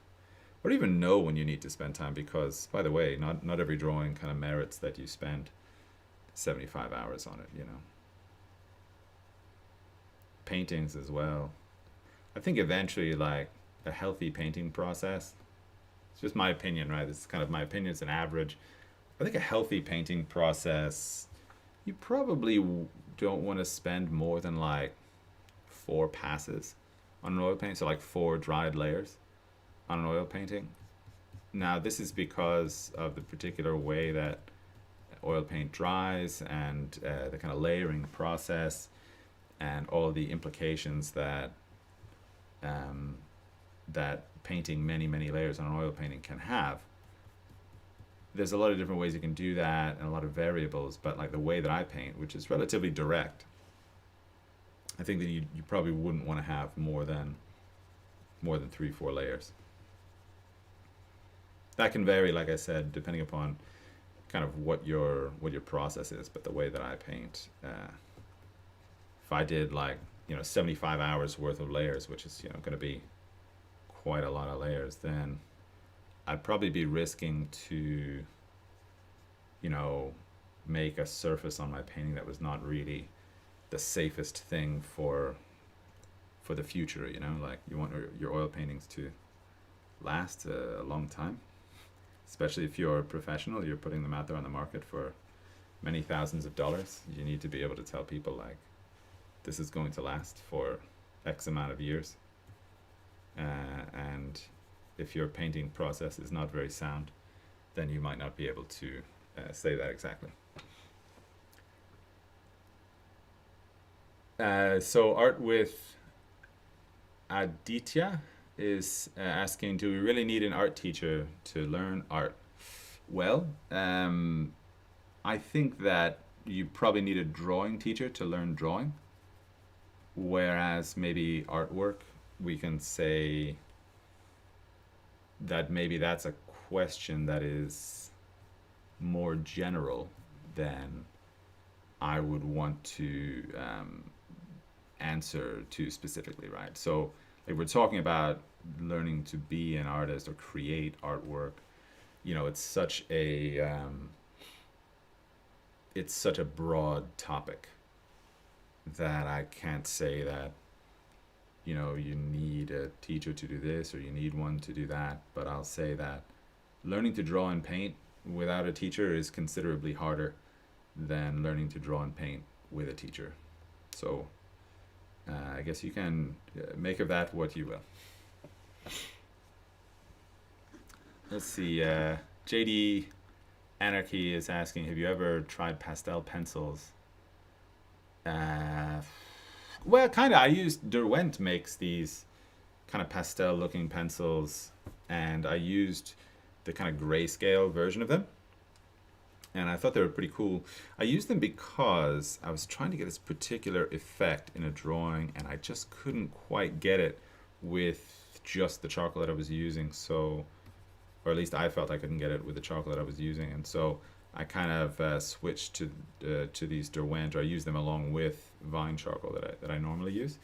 or even know when you need to spend time, because, by the way, not every drawing kind of merits that you spend 75 hours on it, you know. Paintings as well. I think eventually, like, a healthy painting process, it's just my opinion, right? This is kind of my opinion, it's an average. I think a healthy painting process, you probably don't want to spend more than like 4 passes on an oil paint, so like 4 dried layers on an oil painting. Now, this is because of the particular way that oil paint dries, and the kind of layering process, and all the implications that that painting many layers on an oil painting can have. There's a lot of different ways you can do that, and a lot of variables, but like the way that I paint, which is relatively direct, I think that you probably wouldn't want to have more than 3-4 layers. That can vary, like I said, depending upon kind of what your process is. But the way that I paint, if I did like, you know, 75 hours worth of layers, which is, you know, going to be quite a lot of layers, then I'd probably be risking to, you know, make a surface on my painting that was not really the safest thing for the future. You know, like, you want your oil paintings to last a long time, especially if you're a professional, you're putting them out there on the market for many thousands of dollars. You need to be able to tell people, like, this is going to last for X amount of years, and if your painting process is not very sound, then you might not be able to say that exactly. So art with Aditya is asking, do we really need an art teacher to learn art? Well, I think that you probably need a drawing teacher to learn drawing, whereas maybe artwork, we can say that maybe that's a question that is more general than I would want to answer to specifically, right? So, like we're talking about learning to be an artist or create artwork. It's such a broad topic that I can't say that you need a teacher to do this or you need one to do that. But I'll say that learning to draw and paint without a teacher is considerably harder than learning to draw and paint with a teacher. So I guess you can make of that what you will. Let's see. JD Anarchy is asking, have you ever tried pastel pencils? Uh, well, kind of. I used Derwent makes these kind of pastel looking pencils, and I used the kind of grayscale version of them, and I thought they were pretty cool. I used them because I was trying to get this particular effect in a drawing, and I just couldn't quite get it with just the charcoal that I was using. So, or at least I felt I couldn't get it with the chocolate I was using, and so I kind of switched to these Derwent, or I used them along with vine charcoal that I normally use,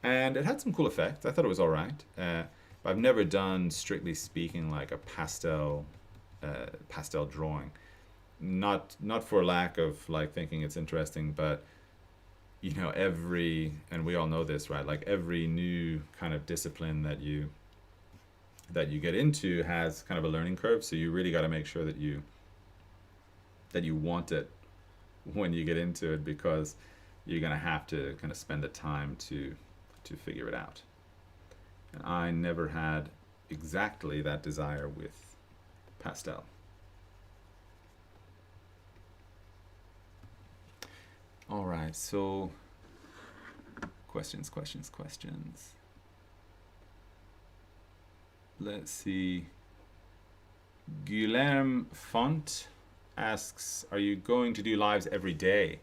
and it had some cool effects. I thought it was all right, but I've never done, strictly speaking, like a pastel drawing. Not for lack of like thinking it's interesting, but and we all know this, right? Like every new kind of discipline that you get into has kind of a learning curve, so you really got to make sure that you want it when you get into it, because you're going to have to kind of spend the time to figure it out. And I never had exactly that desire with pastel. All right, so questions. Let's see. Guilherme Font asks, are you going to do lives every day?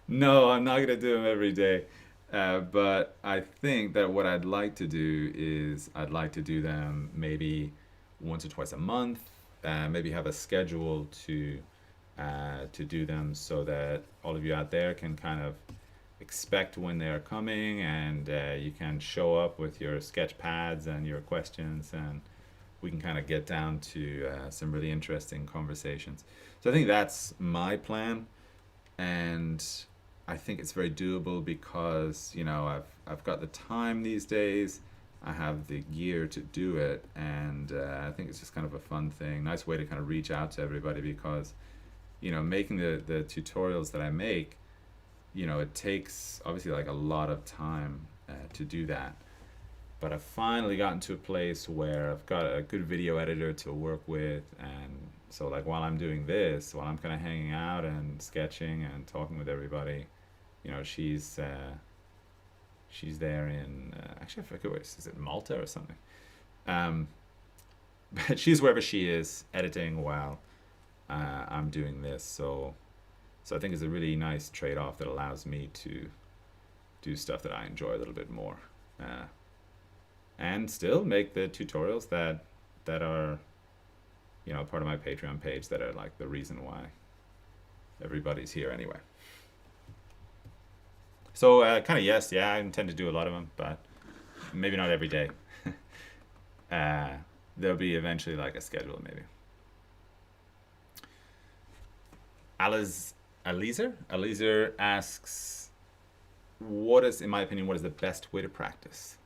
No, I'm not going to do them every day. But I think that what I'd like to do is I'd like to do them maybe once or twice a month. Maybe have a schedule to do them, so that all of you out there can kind of expect when they are coming, and you can show up with your sketch pads and your questions, and we can kind of get down to some really interesting conversations. So I think that's my plan, and I think it's very doable because I've got the time these days, I have the gear to do it, and I think it's just kind of a fun thing, nice way to kind of reach out to everybody, because making the tutorials that I make, it takes obviously like a lot of time to do that. But I've finally gotten to a place where I've got a good video editor to work with, and so like while I'm doing this, while I'm kind of hanging out and sketching and talking with everybody, she's there in actually I forget where, is it Malta or something? But she's wherever she is editing while I'm doing this, so I think it's a really nice trade-off that allows me to do stuff that I enjoy a little bit more, and still make the tutorials that are part of my Patreon page, that are like the reason why everybody's here anyway. So kind of yes, yeah, I intend to do a lot of them, but maybe not every day. There'll be eventually like a schedule maybe. Alizer asks, in my opinion, what is the best way to practice?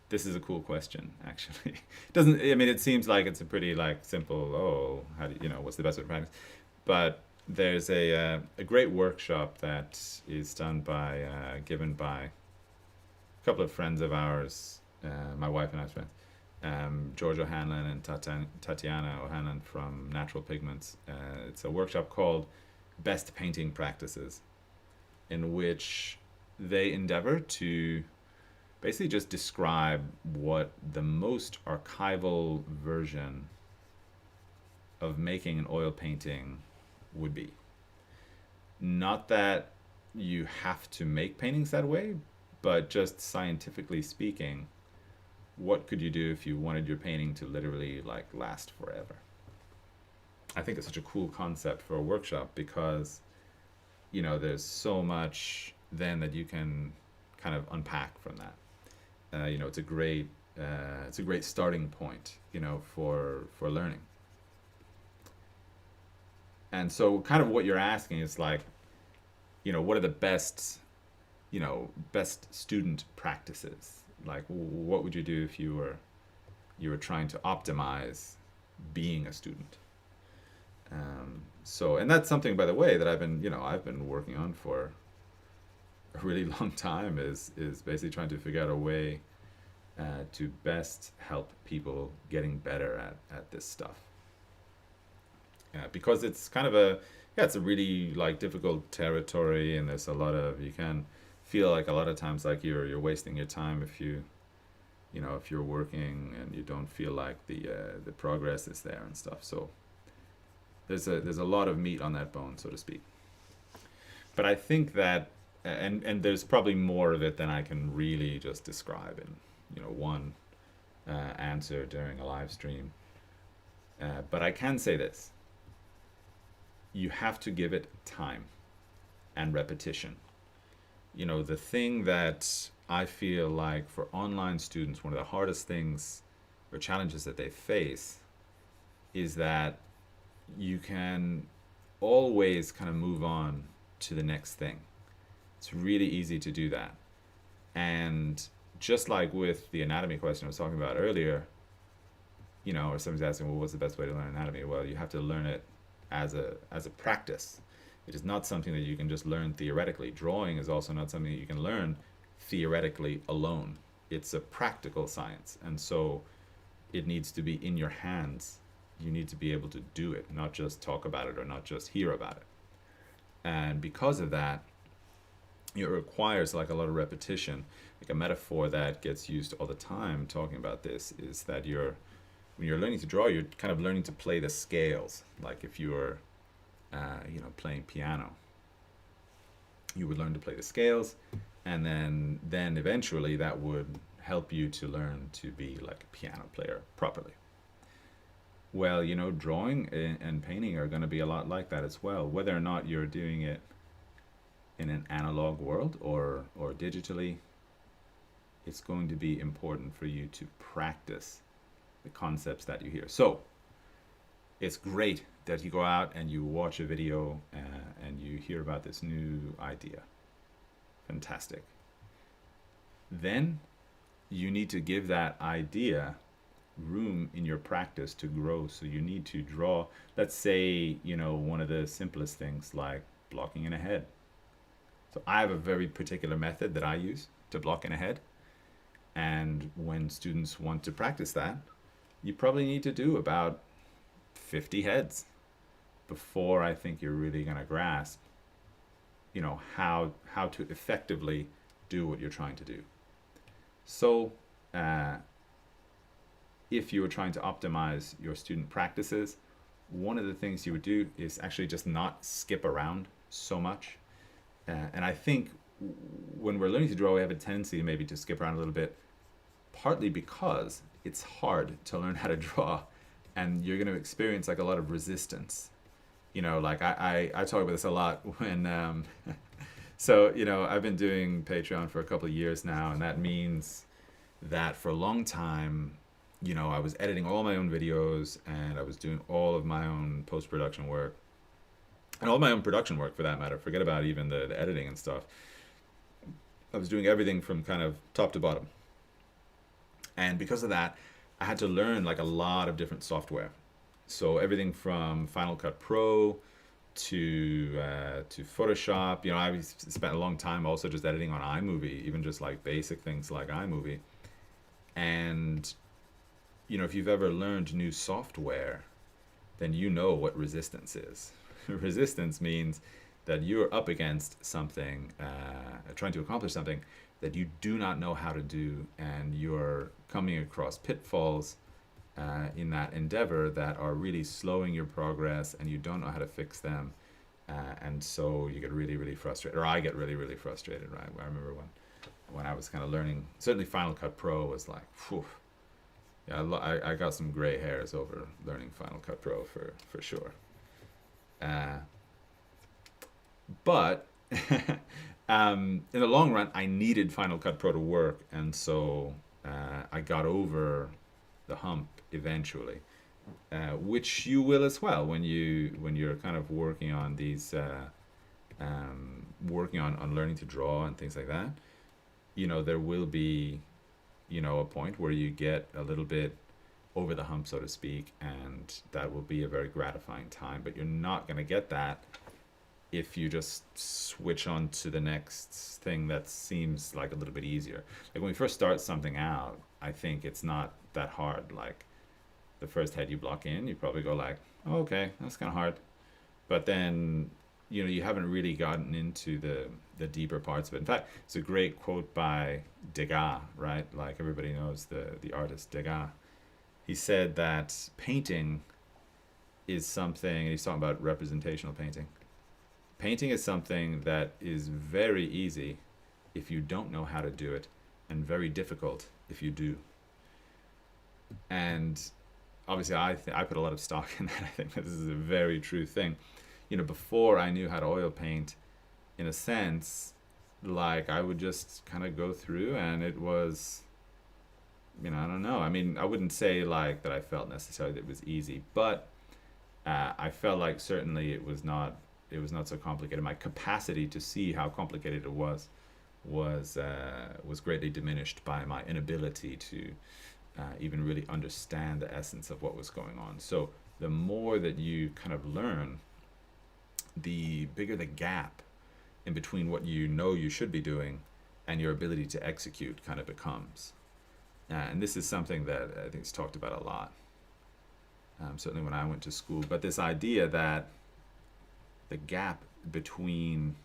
This is a cool question, actually. It seems like it's a pretty like simple, how do what's the best way to practice? But there's a great workshop that is given by a couple of friends of ours, my wife and I's friends, George O'Hanlon and Tatiana O'Hanlon from Natural Pigments. It's a workshop called Best Painting Practices, in which they endeavor to basically just describe what the most archival version of making an oil painting would be. Not that you have to make paintings that way, but just scientifically speaking, what could you do if you wanted your painting to literally like last forever? I think it's such a cool concept for a workshop because, there's so much then that you can kind of unpack from that. It's a great starting point, for learning. And so kind of what you're asking is like, what are the best student practices? Like, what would you do if you were trying to optimize being a student? And that's something, by the way, that I've been working on for a really long time. Is basically trying to figure out a way to best help people getting better at this stuff. Because it's kind of it's a really like difficult territory, and there's a lot of, you can feel like a lot of times like you're wasting your time if if you're working and you don't feel like the progress is there and stuff. So there's a lot of meat on that bone, so to speak. But I think that and there's probably more of it than I can really just describe in one answer during a live stream. But I can say this: you have to give it time and repetition. The thing that I feel like for online students, one of the hardest things or challenges that they face is that you can always kind of move on to the next thing. It's really easy to do that. And just like with the anatomy question I was talking about earlier, or somebody's asking, well, what's the best way to learn anatomy? Well, you have to learn it as a practice. It is not something that you can just learn theoretically. Drawing is also not something that you can learn theoretically alone. It's a practical science, and so it needs to be in your hands. You need to be able to do it, not just talk about it or not just hear about it. And because of that, it requires like a lot of repetition. Like a metaphor that gets used all the time talking about this is that when you're learning to draw, you're kind of learning to play the scales. Like if you were playing piano, you would learn to play the scales, and then eventually that would help you to learn to be like a piano player properly. Well, drawing and painting are going to be a lot like that as well. Whether or not you're doing it in an analog world or digitally, it's going to be important for you to practice the concepts that you hear. So it's great that you go out and you watch a video and you hear about this new idea. Fantastic. Then you need to give that idea room in your practice to grow. So you need to draw, let's say, one of the simplest things like blocking in a head. So I have a very particular method that I use to block in a head. And when students want to practice that, you probably need to do about 50 heads before I think you're really going to grasp, how to effectively do what you're trying to do. So if you were trying to optimize your student practices, one of the things you would do is actually just not skip around so much. And I think when we're learning to draw, we have a tendency maybe to skip around a little bit, partly because it's hard to learn how to draw, and you're going to experience like a lot of resistance. Like I talk about this a lot when I've been doing Patreon for a couple of years now, and that means that for a long time, I was editing all my own videos, and I was doing all of my own post-production work, and all my own production work for that matter. Forget about even the editing and stuff. I was doing everything from kind of top to bottom. And because of that, I had to learn like a lot of different software. So everything from Final Cut Pro to Photoshop. I spent a long time also just editing on iMovie, even just like basic things like iMovie. And if you've ever learned new software, then you know what resistance is. Resistance means that you're up against something, trying to accomplish something that you do not know how to do, and you're coming across pitfalls in that endeavor that are really slowing your progress, and you don't know how to fix them, and so you get really, really frustrated, or I get really, really frustrated, right? I remember when I was kind of learning, certainly Final Cut Pro was like, whew, yeah, I got some gray hairs over learning Final Cut Pro for sure. But in the long run, I needed Final Cut Pro to work, and so I got over the hump eventually, which you will as well when you're kind of working on these working on learning to draw and things like that. There will be a point where you get a little bit over the hump, so to speak, and that will be a very gratifying time. But you're not going to get that if you just switch on to the next thing that seems like a little bit easier. Like when we first start something out, I think it's not that hard. Like the first head you block in, you probably go like, oh, okay, that's kind of hard. But then, you haven't really gotten into the deeper parts of it. In fact, it's a great quote by Degas, right? Like everybody knows the artist Degas. He said that painting is something, and he's talking about representational painting. Painting is something that is very easy if you don't know how to do it, and very difficult if you do. And obviously I put a lot of stock in that. I think that this is a very true thing. Before I knew how to oil paint, in a sense, like I would just kind of go through, and it was, I don't know. I mean, I wouldn't say like that I felt necessarily that it was easy, but I felt like certainly it was not so complicated. My capacity to see how complicated it was greatly diminished by my inability to even really understand the essence of what was going on. So the more that you kind of learn, the bigger the gap in between what you should be doing and your ability to execute kind of becomes. And this is something that I think is talked about a lot, certainly when I went to school. But this idea that the gap between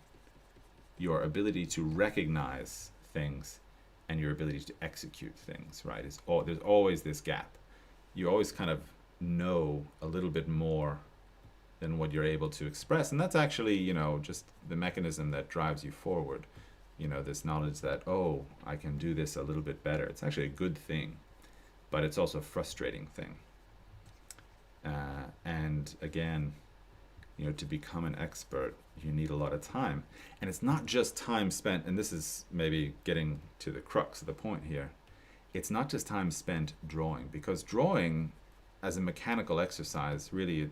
your ability to recognize things and your ability to execute things, right? There's always this gap. You always kind of know a little bit more than what you're able to express, and that's actually, just the mechanism that drives you forward. This knowledge that, oh, I can do this a little bit better. It's actually a good thing, but it's also a frustrating thing. And again, to become an expert, you need a lot of time. And it's not just time spent, and this is maybe getting to the crux of the point here. It's not just time spent drawing, because drawing as a mechanical exercise, really, you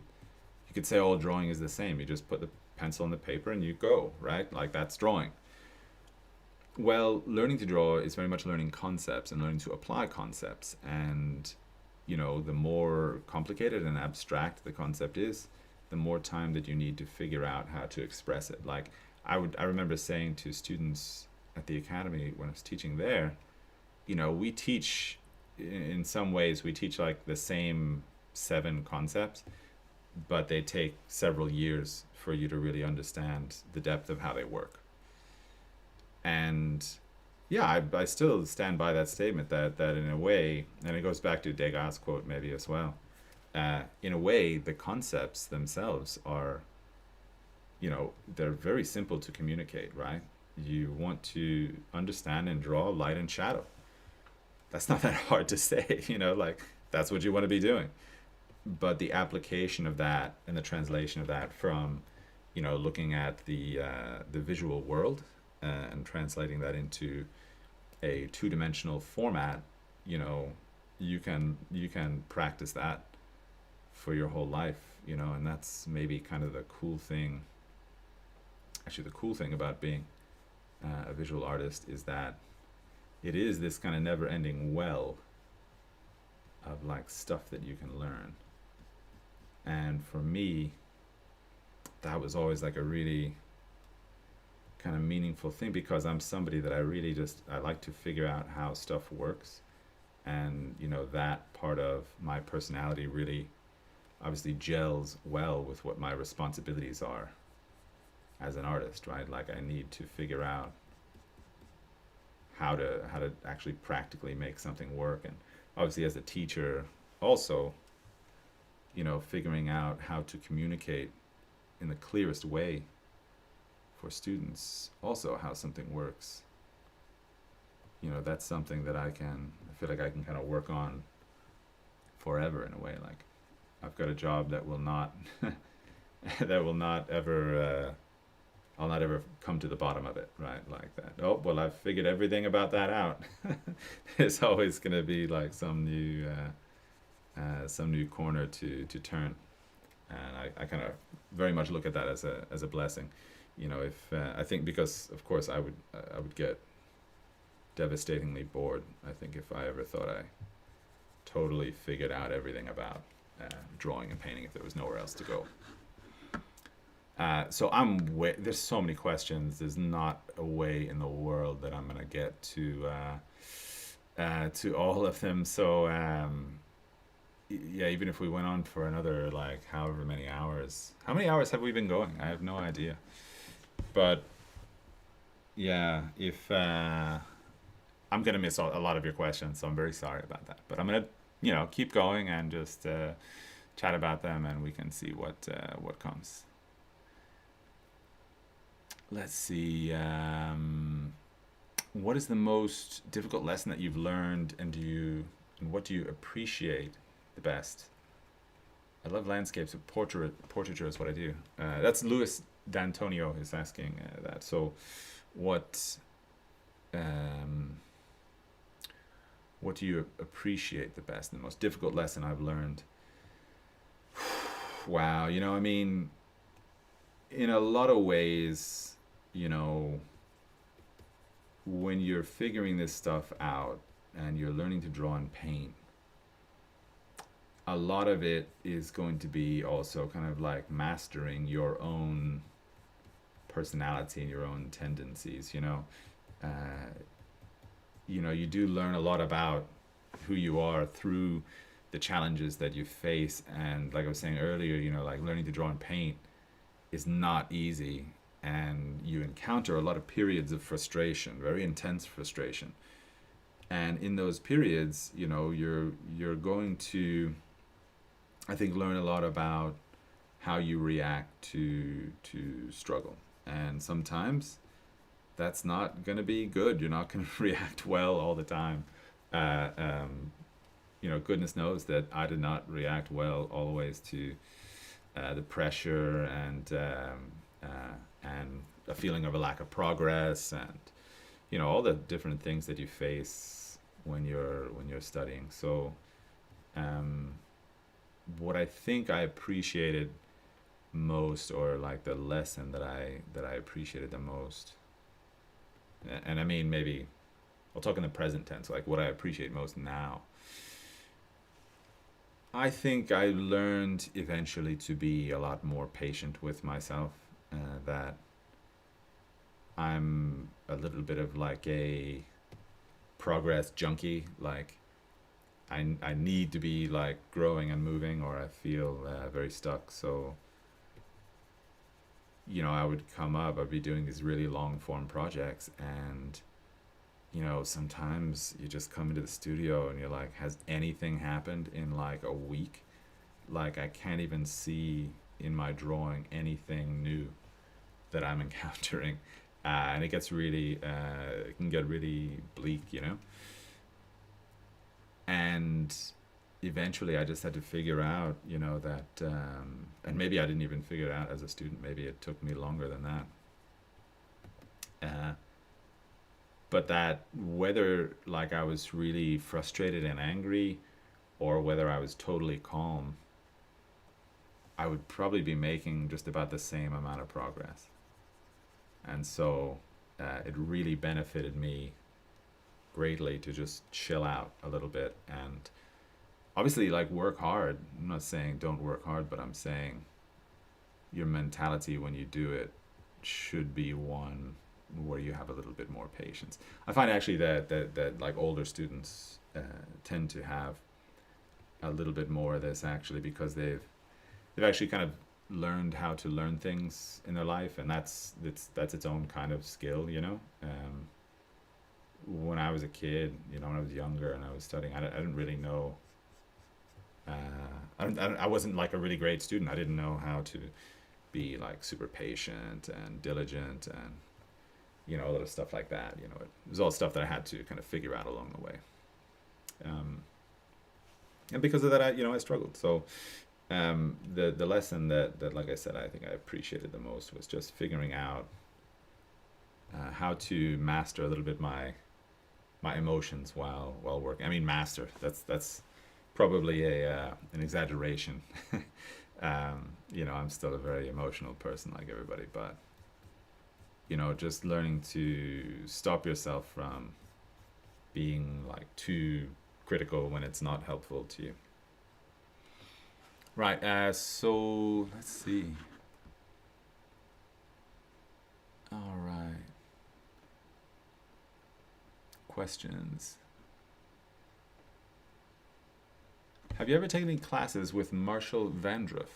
could say all drawing is the same. You just put the pencil on the paper and you go, right? Like that's drawing. Well, learning to draw is very much learning concepts and learning to apply concepts. And, the more complicated and abstract the concept is, the more time that you need to figure out how to express it. Like I remember saying to students at the academy when I was teaching there, we teach, in some ways, we teach like the same 7 concepts, but they take several years for you to really understand the depth of how they work. And yeah, I still stand by that statement that in a way, and it goes back to Degas' quote maybe as well, in a way, the concepts themselves are, they're very simple to communicate, right? You want to understand and draw light and shadow. That's not that hard to say, like that's what you want to be doing. But the application of that and the translation of that from, looking at the visual world and translating that into a 2-dimensional format, you can practice that for your whole life, and that's maybe kind of the cool thing. Actually, the cool thing about being a visual artist is that it is this kind of never-ending well of like stuff that you can learn. And for me, that was always like a really kind of meaningful thing, because I'm somebody that I like to figure out how stuff works. And, that part of my personality really obviously gels well with what my responsibilities are as an artist, right? Like I need to figure out how to actually practically make something work. And obviously as a teacher also, figuring out how to communicate in the clearest way for students also how something works. That's something that I feel like I can kind of work on forever in a way. Like I've got a job that will not that will not ever I'll not ever come to the bottom of it, right? Like that. Oh, well, I've figured everything about that out. There's always going to be like some new corner to turn, and I kind of very much look at that as a blessing. If I think, because of course I would get devastatingly bored. I think if I ever thought I totally figured out everything about drawing and painting, if there was nowhere else to go. So there's so many questions. There's not a way in the world that I'm gonna get to all of them. So yeah, even if we went on for another like however many hours. How many hours have we been going? I have no idea. But yeah, if I'm gonna miss a lot of your questions, so I'm very sorry about that. But I'm gonna keep going and just chat about them, and we can see what comes. Let's see. What is the most difficult lesson that you've learned, and what do you appreciate the best? I love landscapes. Portraiture is what I do. That's Louis D'Antonio is asking that. So, um, what do you appreciate the best? The most difficult lesson I've learned. Wow, I mean, in a lot of ways, when you're figuring this stuff out and you're learning to draw and paint, a lot of it is going to be also kind of like mastering your own personality and your own tendencies. You do learn a lot about who you are through the challenges that you face. And like I was saying earlier, like learning to draw and paint is not easy, and you encounter a lot of periods of frustration, very intense frustration. And in those periods, you're going to, I think, learn a lot about how you react to struggle. And sometimes that's not going to be good. You're not going to react well all the time. Goodness knows that I did not react well always to the pressure and a feeling of a lack of progress, and all the different things that you face when you're studying. So what I think I appreciated most, or like the lesson that I appreciated the most, and I mean, maybe I'll talk in the present tense, like what I appreciate most now. I think I learned eventually to be a lot more patient with myself. That I'm a little bit of like a progress junkie. Like I need to be like growing and moving, or I feel very stuck. So I'd be doing these really long form projects, and sometimes you just come into the studio and you're like, has anything happened in like a week? Like I can't even see in my drawing anything new that I'm encountering. And it gets really, it can get really bleak, And eventually I just had to figure out, that, and maybe I didn't even figure it out as a student. Maybe it took me longer than that. But that whether like I was really frustrated and angry, or whether I was totally calm, I would probably be making just about the same amount of progress. And so it really benefited me greatly to just chill out a little bit, and obviously like work hard. I'm not saying don't work hard, but I'm saying your mentality when you do it should be one where you have a little bit more patience. I find actually that like older students tend to have a little bit more of this, actually, because they've actually kind of learned how to learn things in their life, and that's its own kind of skill. when I was a kid, when I was younger and I was studying, I didn't really know. I wasn't like a really great student. I didn't know how to be like super patient and diligent and a lot of stuff like that. It was all stuff that I had to kind of figure out along the way. Um, and because of that, I struggled. So the lesson that like I said, I think I appreciated the most was just figuring out how to master a little bit my emotions while working. I mean, master. That's probably an exaggeration. I'm still a very emotional person like everybody, but just learning to stop yourself from being like too critical when it's not helpful to you. Right. So let's see. All right. Questions. Have you ever taken any classes with Marshall Vandruff?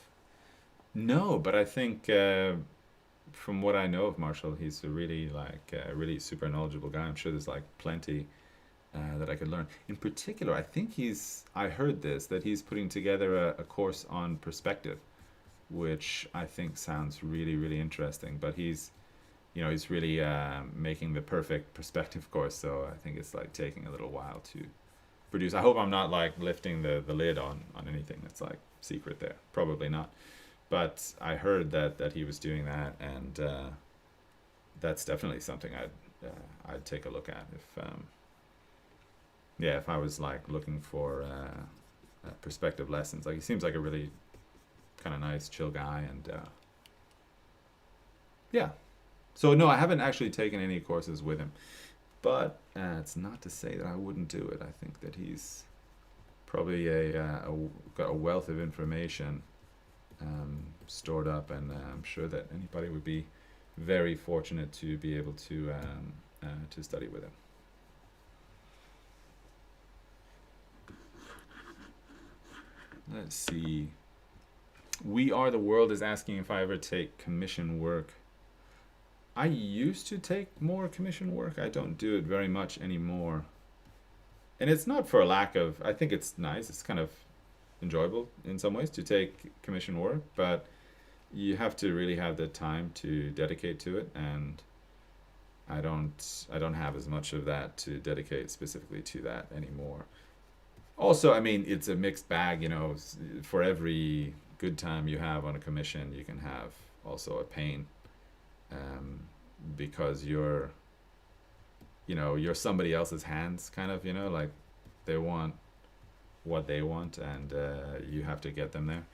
No, but I think from what I know of Marshall, he's a really really super knowledgeable guy. I'm sure there's like plenty that I could learn. In particular, I heard this, that he's putting together a course on perspective, which I think sounds really, really interesting. But he's really making the perfect perspective course. So I think it's like taking a little while to produce. I hope I'm not like lifting the lid on anything that's like secret there. Probably not. But I heard that he was doing that, and that's definitely something I'd take a look at if I was like looking for perspective lessons. Like he seems like a really kind of nice, chill guy, and yeah. So no, I haven't actually taken any courses with him, but it's not to say that I wouldn't do it. I think that he's probably got a wealth of information stored up, and I'm sure that anybody would be very fortunate to be able to study with him. Let's see. We Are the World is asking if I ever take commission work. I used to take more commission work. I don't do it very much anymore. And it's not for a lack of, I think it's nice. It's kind of enjoyable in some ways to take commission work, but you have to really have the time to dedicate to it, and I don't have as much of that to dedicate specifically to that anymore. Also, I mean, it's a mixed bag, for every good time you have on a commission, you can have also a pain, because you're somebody else's hands, kind of, like they want what they want, and you have to get them there.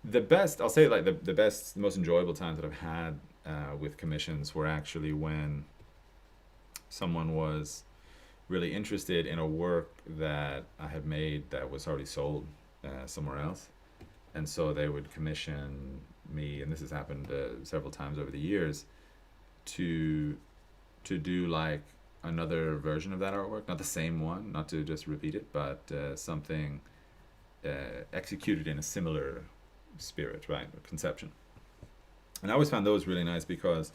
The best, I'll say, like the best, most enjoyable times that I've had with commissions were actually when someone was really interested in a work that I had made that was already sold somewhere else. And so they would commission me, and this has happened several times over the years, to do like another version of that artwork, not the same one, not to just repeat it, but something executed in a similar spirit, right, or conception. And I always found those really nice because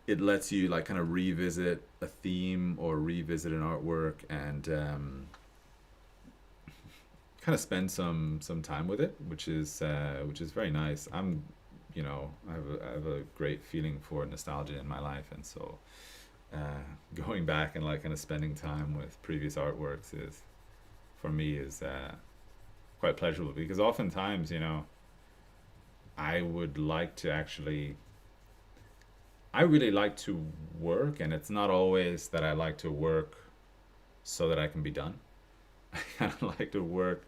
it lets you like kind of revisit a theme or revisit an artwork, and kind of spend some time with it, which is very nice. I have a great feeling for nostalgia in my life, and so going back and like kind of spending time with previous artworks is, for me, is quite pleasurable, because oftentimes, I would like to actually, I really like to work, and it's not always that I like to work so that I can be done. I kind of like to work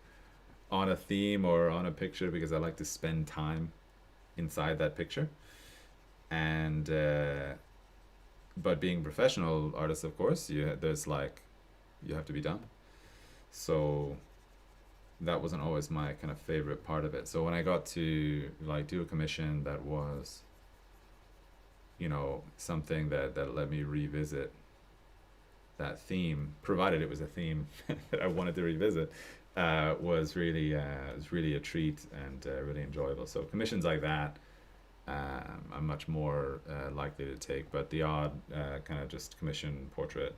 on a theme or on a picture because I like to spend time inside that picture. And but being a professional artist, of course, you have to be done. So that wasn't always my kind of favorite part of it. So when I got to like do a commission that was, something that let me revisit that theme, provided it was a theme that I wanted to revisit, was really a treat, and really enjoyable. So commissions like that, I'm much more likely to take. But the odd kind of just commission portrait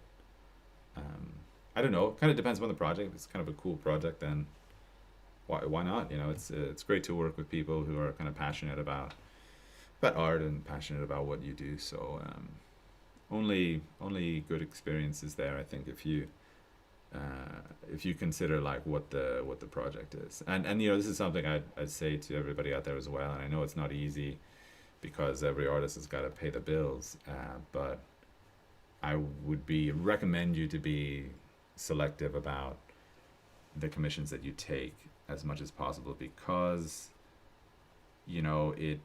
I don't know. Kind of depends on the project. If it's kind of a cool project, then why not? You know, it's great to work with people who are kind of passionate about art and passionate about what you do. So only good experiences there, I think, if you consider like what the project is. And you know, this is something I'd say to everybody out there as well. And I know it's not easy because every artist has got to pay the bills, but I would be recommend you to be selective about the commissions that you take as much as possible, because you know it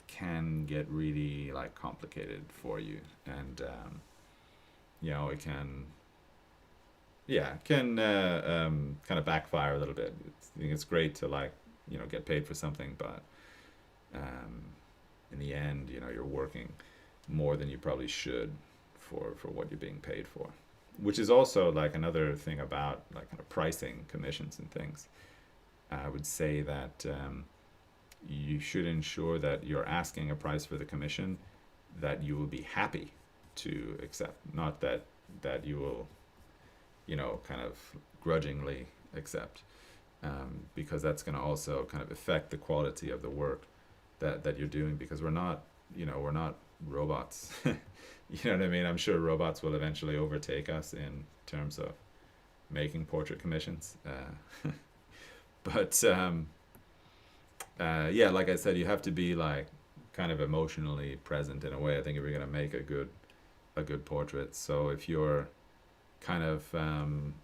can get really like complicated for you, and you know, it can, yeah, it can kind of backfire a little bit. I think it's great to, like, you know, get paid for something, but um, in the end, you know, you're working more than you probably should for what you're being paid for, which is also like another thing about like kind of pricing commissions and things. I would say that you should ensure that you're asking a price for the commission that you will be happy to accept, not that you will, you know, kind of grudgingly accept, because that's going to also kind of affect the quality of the work that you're doing, because we're not, you know, we're not robots. You know what I mean? I'm sure robots will eventually overtake us in terms of making portrait commissions. But yeah, like I said, you have to be like kind of emotionally present in a way, I think, if you're going to make a good portrait. So if you're kind of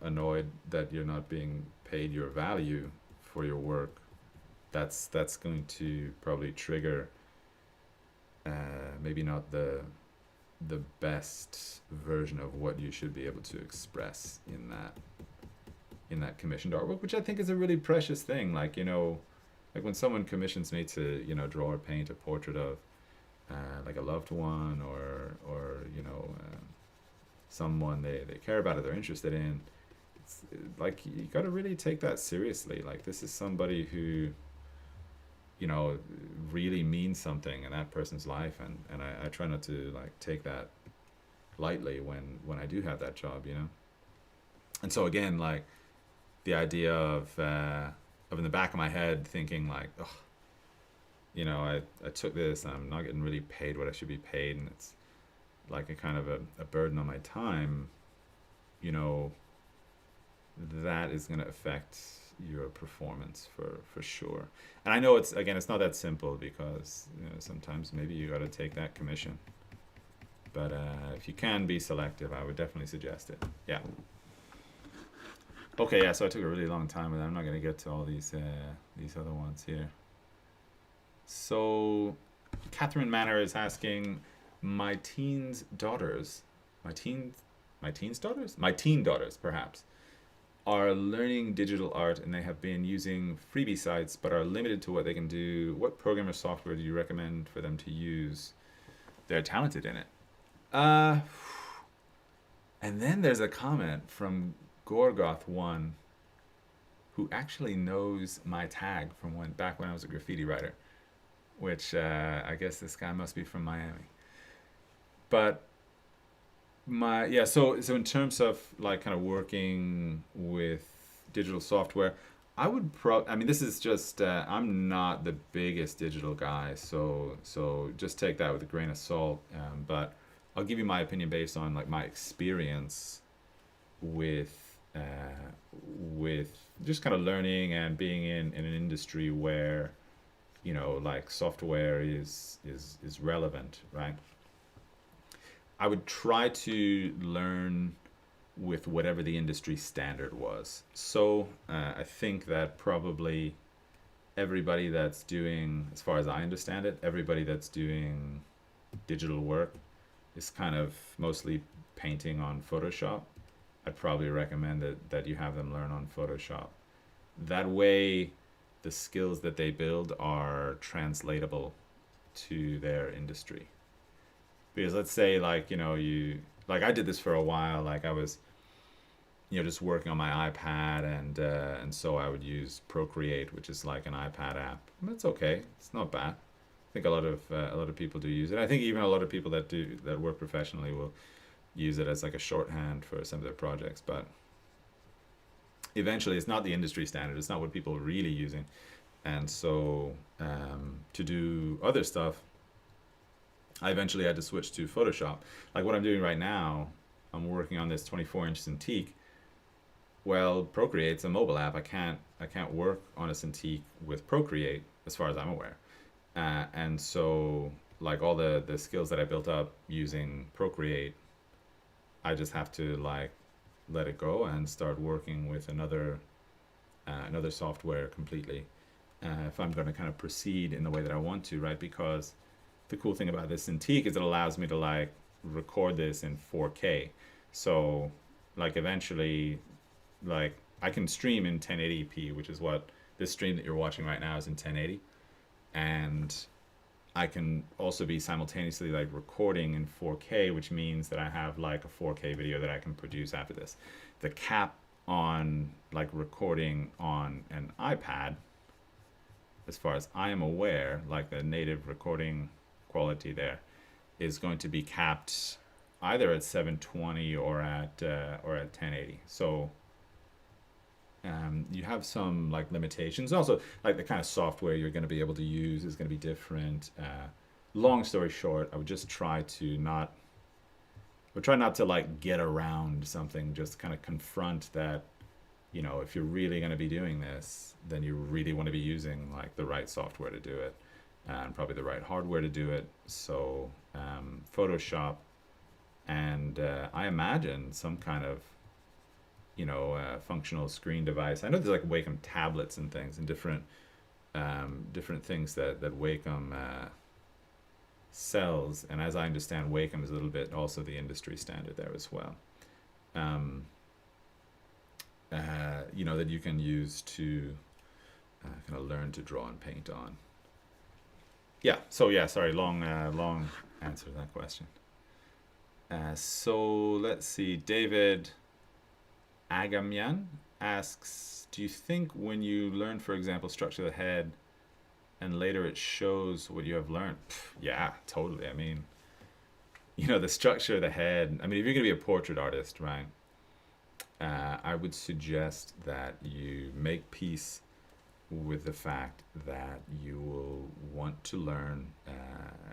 annoyed that you're not being paid your value for your work, that's going to probably trigger maybe not the best version of what you should be able to express in that commissioned artwork, which I think is a really precious thing. Like, you know, like when someone commissions me to, you know, draw or paint a portrait of like a loved one, or you know, someone they care about or they're interested in, it's like you got to really take that seriously. Like, this is somebody who, you know, really means something in that person's life, and I try not to like take that lightly when I do have that job, you know. And so again, like the idea of in the back of my head thinking like, oh, you know, I took this and I'm not getting really paid what I should be paid, and it's like a kind of a burden on my time, you know, that is going to affect your performance for sure. And I know it's not that simple, because, you know, sometimes maybe you got to take that commission, but if you can be selective, I would definitely suggest it. Yeah. Okay, yeah, so I took a really long time with that. I'm not going to get to all these other ones here. So Catherine Manor is asking, my teen daughters perhaps are learning digital art, and they have been using freebie sites but are limited to what they can do. What program or software do you recommend for them to use? They're talented in it. And then there's a comment from Gorgoth1, who actually knows my tag from back when I was a graffiti writer, which I guess this guy must be from Miami. But so in terms of like kind of working with digital software, I mean, this is just I'm not the biggest digital guy, so just take that with a grain of salt. But I'll give you my opinion based on like my experience with just kind of learning and being in an industry where, you know, like software is relevant, right? I would try to learn with whatever the industry standard was. So I think that probably everybody that's doing, as far as I understand it, everybody that's doing digital work is kind of mostly painting on Photoshop. I'd probably recommend that you have them learn on Photoshop. That way, the skills that they build are translatable to their industry. Because let's say, like, you know, like I did this for a while. Like I was, you know, just working on my iPad, and so I would use Procreate, which is like an iPad app. It's okay. It's not bad. I think a lot of people do use it. I think even a lot of people that work professionally will use it as like a shorthand for some of their projects. But eventually, it's not the industry standard. It's not what people are really using. And so to do other stuff, I eventually had to switch to Photoshop. Like what I'm doing right now, I'm working on this 24-inch Cintiq. Well, Procreate's a mobile app. I can't work on a Cintiq with Procreate, as far as I'm aware. And so, like all the skills that I built up using Procreate, I just have to like let it go and start working with another software completely. If I'm going to kind of proceed in the way that I want to, right? Because the cool thing about this Cintiq is it allows me to like record this in 4K. So like eventually, like I can stream in 1080p, which is what this stream that you're watching right now is in 1080. And I can also be simultaneously like recording in 4K, which means that I have like a 4K video that I can produce after this. The cap on like recording on an iPad, as far as I am aware, like the native recording quality there is going to be capped either at 720 or at 1080. So you have some like limitations. Also, like the kind of software you're going to be able to use is going to be different. Long story short, I would just try not to like get around something. Just kind of confront that. You know, if you're really going to be doing this, then you really want to be using like the right software to do it, and probably the right hardware to do it. So Photoshop, and I imagine some kind of functional screen device. I know there's like Wacom tablets and things, and different things that Wacom sells. And as I understand, Wacom is a little bit also the industry standard there as well. That you can use to kind of learn to draw and paint on. Yeah. So yeah, sorry, long answer to that question. So let's see. David Agamian asks, do you think when you learn, for example, structure of the head and later it shows what you have learned? Yeah, totally. I mean, the structure of the head. I mean, if you're going to be a portrait artist, right? I would suggest that you make peace with the fact that you will want to learn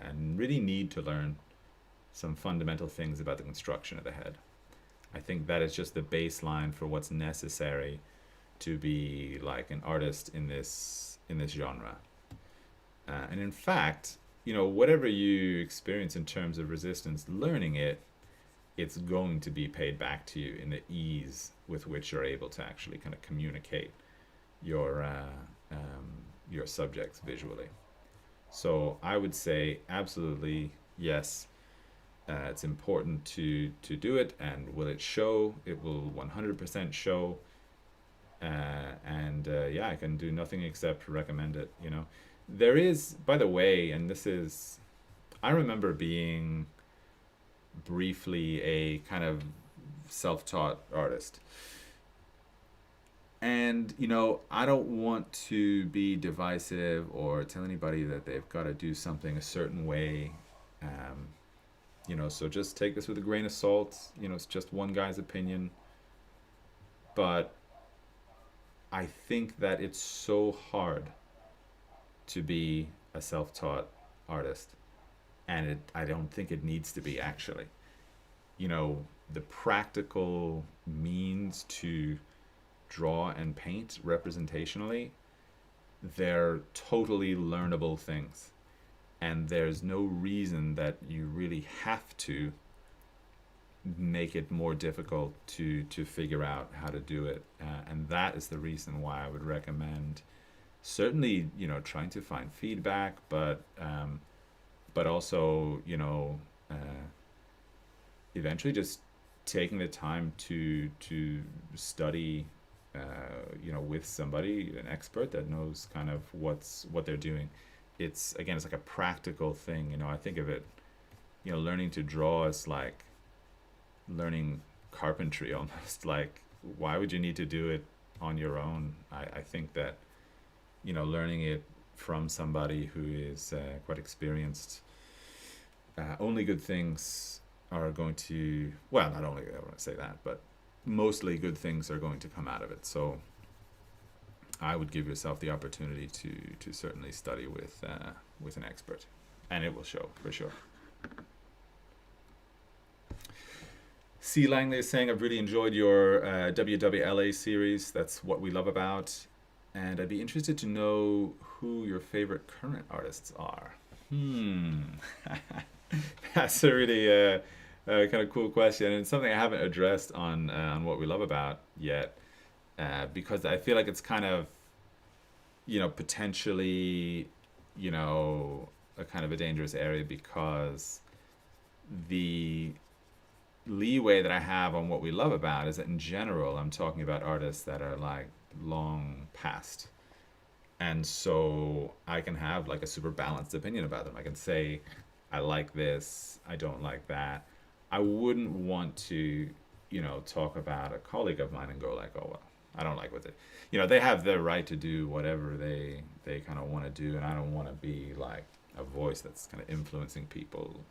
and really need to learn some fundamental things about the construction of the head. I think that is just the baseline for what's necessary to be like an artist in this genre. And in fact, whatever you experience in terms of resistance, learning it's going to be paid back to you in the ease with which you're able to actually kind of communicate your subjects visually. So I would say absolutely yes. It's important to do it, and will it show? It will 100% show. Yeah, I can do nothing except recommend it. There is, by the way, and I remember being briefly a kind of self-taught artist. And, I don't want to be divisive or tell anybody that they've got to do something a certain way. So just take this with a grain of salt. It's just one guy's opinion. But I think that it's so hard to be a self-taught artist. And I don't think it needs to be, actually. The practical means to draw and paint representationally, they're totally learnable things. And there's no reason that you really have to make it more difficult to figure out how to do it. And that is the reason why I would recommend certainly, trying to find feedback, but also, eventually just taking the time to study, with somebody, an expert that knows kind of what they're doing. It's like a practical thing. I think of it, learning to draw is like learning carpentry almost. Like, why would you need to do it on your own? I think that, learning it from somebody who is quite experienced, only good things are going to, well, not only I want to say that, but mostly good things are going to come out of it. So I would give yourself the opportunity to certainly study with an expert, and it will show for sure. C. Langley is saying, I've really enjoyed your WWLA series. That's what we love about. And I'd be interested to know who your favorite current artists are. That's a really kind of cool question, and something I haven't addressed on what we love about yet, because I feel like it's kind of, potentially, a kind of a dangerous area, because the leeway that I have on what we love about is that in general I'm talking about artists that are like long past, and so I can have like a super balanced opinion about them. I can say I like this, I don't like that. I wouldn't want to, talk about a colleague of mine and go like, oh well, I don't like what they have their right to do whatever they kind of want to do, and I don't want to be like a voice that's kind of influencing people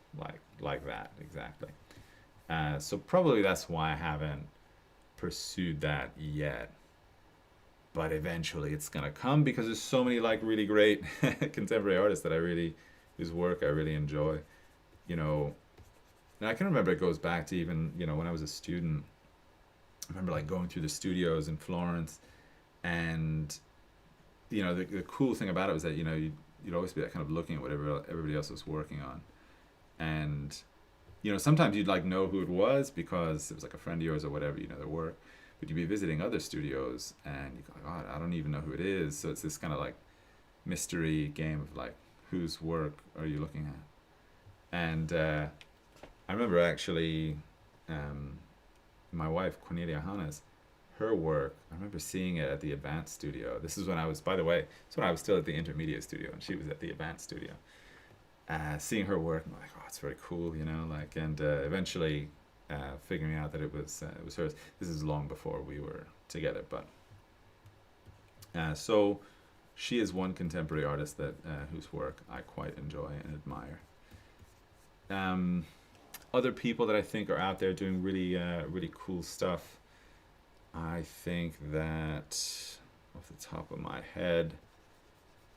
like that exactly. So probably that's why I haven't pursued that yet. But eventually it's gonna come, because there's so many like really great contemporary artists whose work I really enjoy. You know, and I can remember it goes back to even, when I was a student. I remember like going through the studios in Florence, and the cool thing about it was that you'd always be like kind of looking at whatever everybody else was working on, and sometimes you'd like know who it was because it was like a friend of yours or whatever, their work. But you'd be visiting other studios and you go, God, I don't even know who it is. So it's this kind of like mystery game of like, whose work are you looking at? And I remember actually, my wife Cornelia Hannes, her work, I remember seeing it at the Advanced Studio. This is when I was, by the way, it's when I was still at the Intermediate Studio and she was at the Advanced Studio. Seeing her work, I'm like, oh, it's very cool, and eventually figuring out that it was hers. This is long before we were together, but so she is one contemporary artist that whose work I quite enjoy and admire. Other people that I think are out there doing really cool stuff. I think that off the top of my head,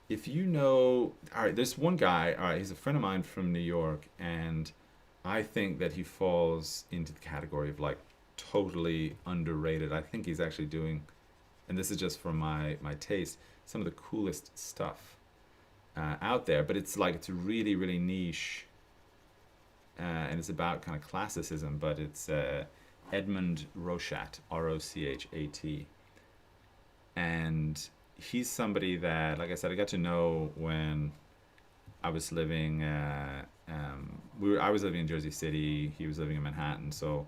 if all right, there's one guy, all right, he's a friend of mine from New York, and I think that he falls into the category of like totally underrated. I think he's actually doing, and this is just from my taste, some of the coolest stuff out there, but it's really, really niche, and it's about kind of classicism, but it's Edmund Rochat, Rochat, and he's somebody that, like I said, I got to know when I was living. I was living in Jersey City. He was living in Manhattan, so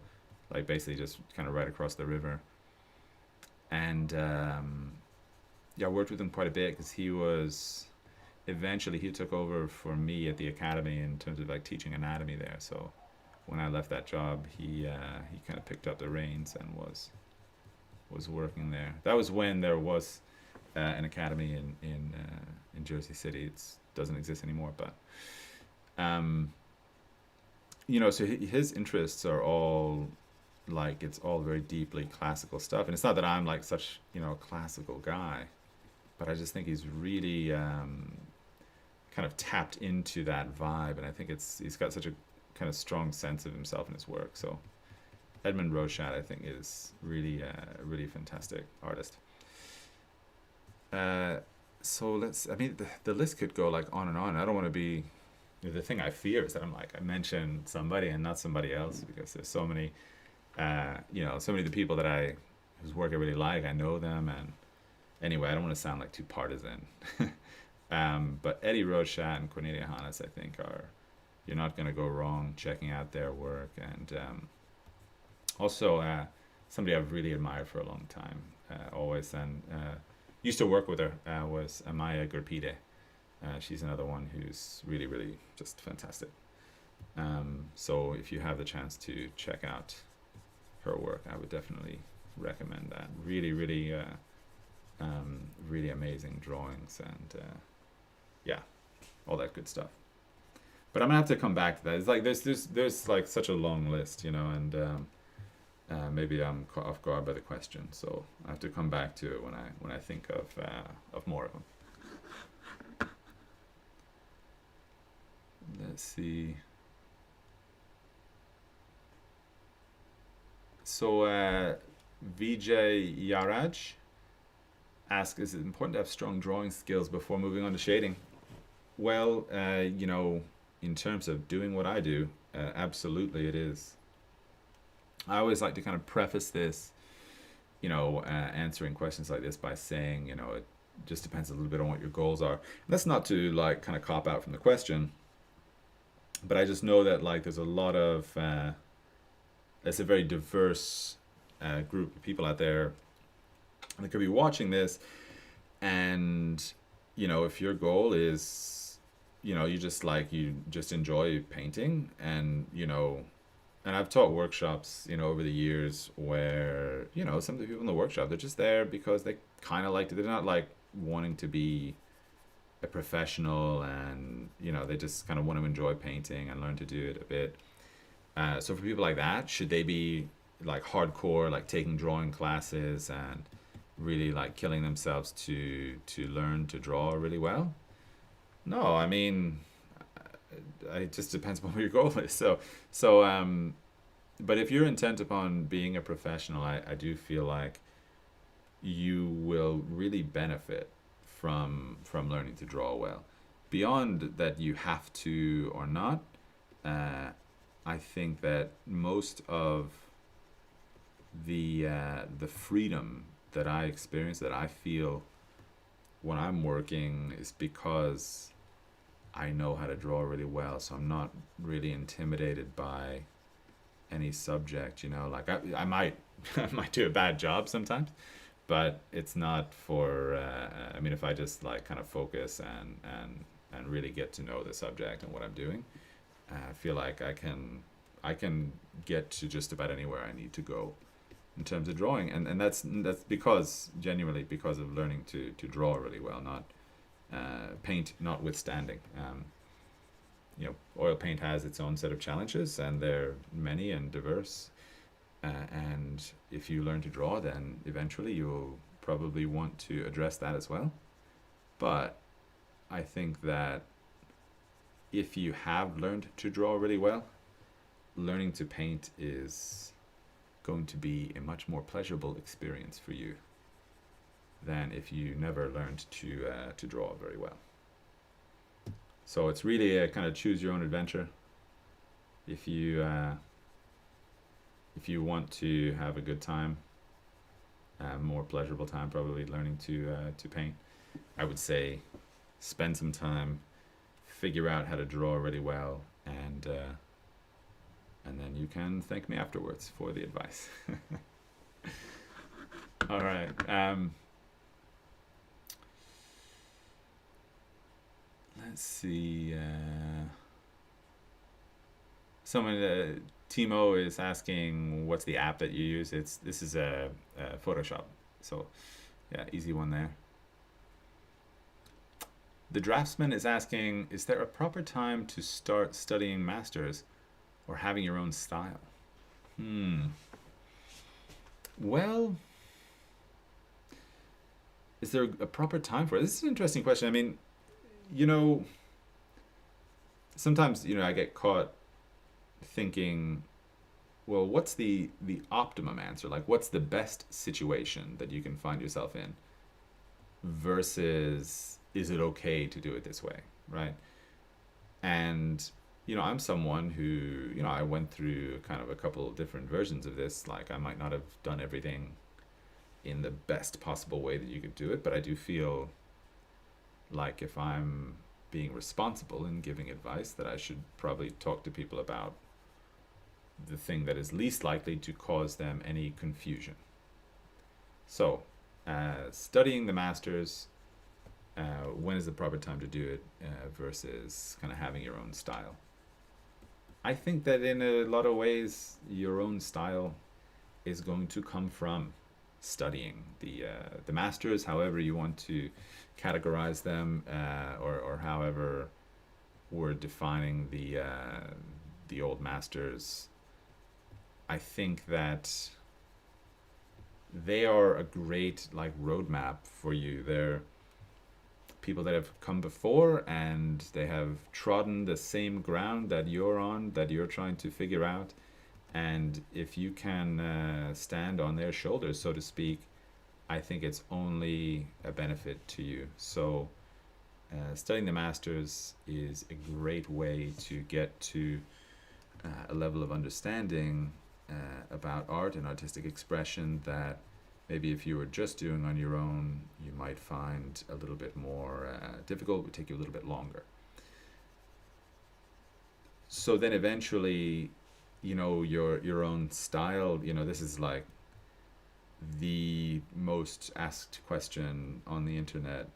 like basically just kind of right across the river. And I worked with him quite a bit because he took over for me at the academy in terms of like teaching anatomy there. So when I left that job, he kind of picked up the reins and was working there. That was when there was an academy in Jersey City. It doesn't exist anymore, but so his interests are all like, it's all very deeply classical stuff, and it's not that I'm like such a classical guy, but I just think he's really kind of tapped into that vibe, and I think he's got such a kind of strong sense of himself in his work. So Edmund Rochat, I think, is really a really fantastic artist. So the list could go like on and on. I don't want to be, the thing I fear is that I mention somebody and not somebody else, because there's so many, so many of the people whose work I really like, I know them, and anyway, I don't want to sound like too partisan. But Eddie Rochat and Cornelia Hannes, I think, you're not going to go wrong checking out their work, and also somebody I've really admired for a long time, always, and used to work with her, was Amaya Gurpide. She's another one who's really, really just fantastic. So if you have the chance to check out her work, I would definitely recommend that. Really, really, really amazing drawings and all that good stuff. But I'm gonna have to come back to that. It's like there's like such a long list, and maybe I'm caught off guard by the question, so I have to come back to it when I think of more of them. Let's see. So Vijay Yaraj asks, is it important to have strong drawing skills before moving on to shading? Well, in terms of doing what I do, absolutely it is. I always like to kind of preface this, answering questions like this by saying, it just depends a little bit on what your goals are. And that's not to like kind of cop out from the question, but I just know that like there's a lot of, it's a very diverse group of people out there that could be watching this, and if your goal is, you just enjoy painting, and and I've taught workshops, over the years where, some of the people in the workshop, they're just there because they kind of like to, they're not like wanting to be a professional, and, they just kind of want to enjoy painting and learn to do it a bit. So for people like that, should they be like hardcore, like taking drawing classes and really like killing themselves to learn to draw really well? No, I mean, it just depends on what your goal is. But if you're intent upon being a professional, I do feel like you will really benefit from learning to draw well. Beyond that, you have to or not. I think that most of the freedom that I experience, that I feel when I'm working, is because I know how to draw really well. So I'm not really intimidated by any subject. Like I might I might do a bad job sometimes, but it's not for. I mean, if I just like kind of focus and really get to know the subject and what I'm doing, I feel like I can get to just about anywhere I need to go in terms of drawing, and that's because genuinely because of learning to draw really well, not paint notwithstanding. Oil paint has its own set of challenges, and they're many and diverse. And if you learn to draw, then eventually you'll probably want to address that as well. But I think that if you have learned to draw really well, learning to paint is going to be a much more pleasurable experience for you than if you never learned to draw very well. So it's really a kind of choose your own adventure. If you want to have a good time, a more pleasurable time, probably learning to paint, I would say spend some time, figure out how to draw really well, and then you can thank me afterwards for the advice. All right. Let's see. Someone, Timo is asking, what's the app that you use? This is a Photoshop. So, yeah, easy one there. The Draftsman is asking, is there a proper time to start studying masters or having your own style? Well, is there a proper time for it? This is an interesting question. I mean, sometimes, I get caught thinking, well, what's the optimum answer? Like, what's the best situation that you can find yourself in versus is it okay to do it this way, right? And, I'm someone who, I went through kind of a couple of different versions of this. Like, I might not have done everything in the best possible way that you could do it, but I do feel like if I'm being responsible and giving advice, that I should probably talk to people about the thing that is least likely to cause them any confusion. So, studying the masters, when is the proper time to do it versus kind of having your own style? I think that in a lot of ways, your own style is going to come from studying the masters, however you want to categorize them, or however were defining the old masters, I think that they are a great like roadmap for you. They're people that have come before and they have trodden the same ground that you're on, that you're trying to figure out. And if you can stand on their shoulders, so to speak, I think it's only a benefit to you. So studying the masters is a great way to get to a level of understanding about art and artistic expression that maybe if you were just doing on your own, you might find a little bit more difficult, would take you a little bit longer. So then eventually, you know, your own style, you know, this is like the most asked question on the internet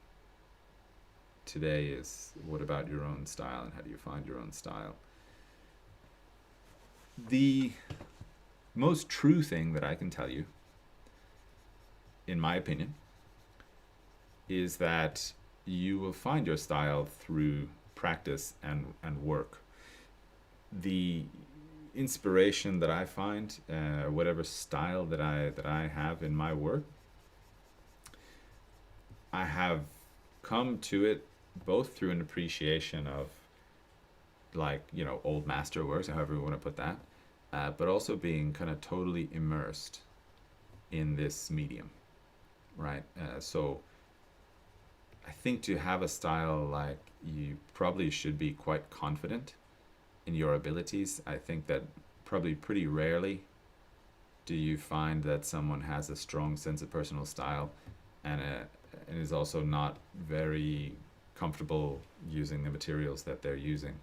today is, what about your own style and how do you find your own style? The most true thing that I can tell you, in my opinion, is that you will find your style through practice and work. The inspiration that I find, whatever style that I have in my work, I have come to it both through an appreciation of, like, you know, old master works, however you want to put that, but also being kind of totally immersed in this medium, right? So I think to have a style, like, you probably should be quite confident in your abilities. I think that probably pretty rarely do you find that someone has a strong sense of personal style and is also not very comfortable using the materials that they're using.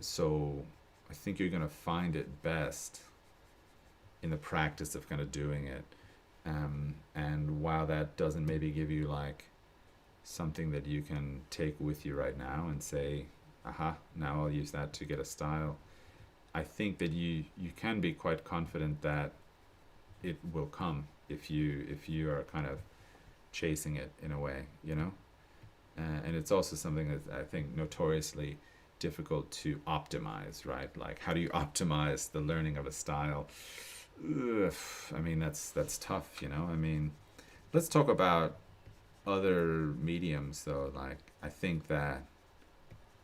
So I think you're going to find it best in the practice of kind of doing it. And while that doesn't maybe give you like something that you can take with you right now and say, aha, now I'll use that to get a style, I think that you can be quite confident that it will come if you are kind of chasing it in a way, you know. And it's also something that I think notoriously difficult to optimize, right? Like, how do you optimize the learning of a style? Ugh, I mean, that's tough, you know. I mean, let's talk about other mediums though. Like, I think that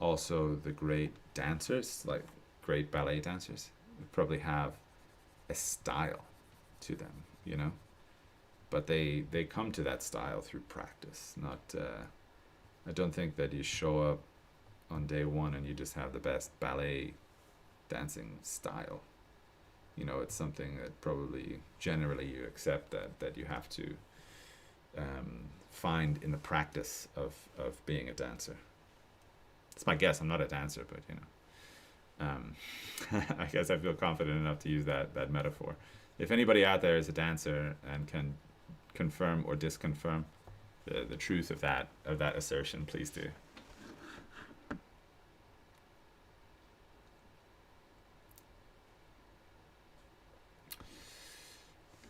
also the great dancers, like great ballet dancers, probably have a style to them, you know. But they come to that style through practice. Not I don't think that you show up on day one and you just have the best ballet dancing style. You know, it's something that probably generally you accept that you have to find in the practice of being a dancer. It's my guess. I'm not a dancer, but you know, I guess I feel confident enough to use that metaphor. If anybody out there is a dancer and can confirm or disconfirm the truth of that assertion, please do.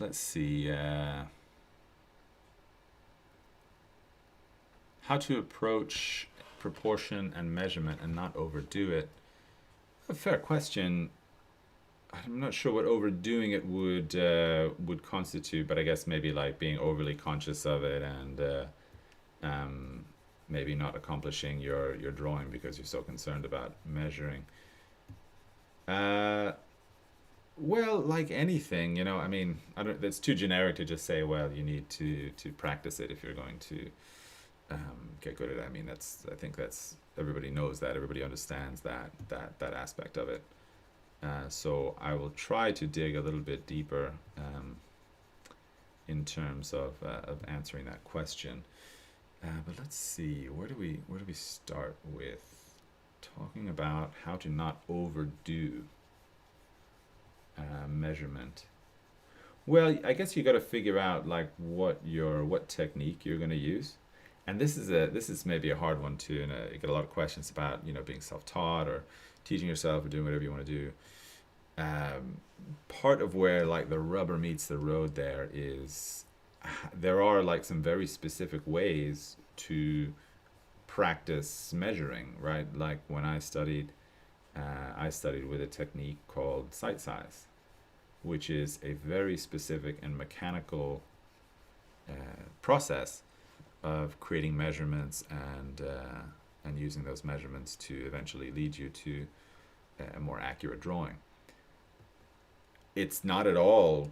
Let's see. How to approach proportion and measurement and not overdo it. A fair question. I'm not sure what overdoing it would constitute, but I guess maybe like being overly conscious of it and maybe not accomplishing your drawing because you're so concerned about measuring. Well, like anything, you know, I mean, I don't. It's too generic to just say, well, you need to practice it if you're going to get good at it. I mean, I think that's everybody knows that, everybody understands that aspect of it. So I will try to dig a little bit deeper in terms of answering that question. But let's see, where do we start with talking about how to not overdo measurement? Well, I guess you got to figure out like what technique you're going to use. And this is maybe a hard one too, and you get a lot of questions about, you know, being self-taught or teaching yourself or doing whatever you want to do. Part of where like the rubber meets the road there is there are like some very specific ways to practice measuring, right? Like when I studied with a technique called sight size, which is a very specific and mechanical process of creating measurements and using those measurements to eventually lead you to a more accurate drawing. It's not at all,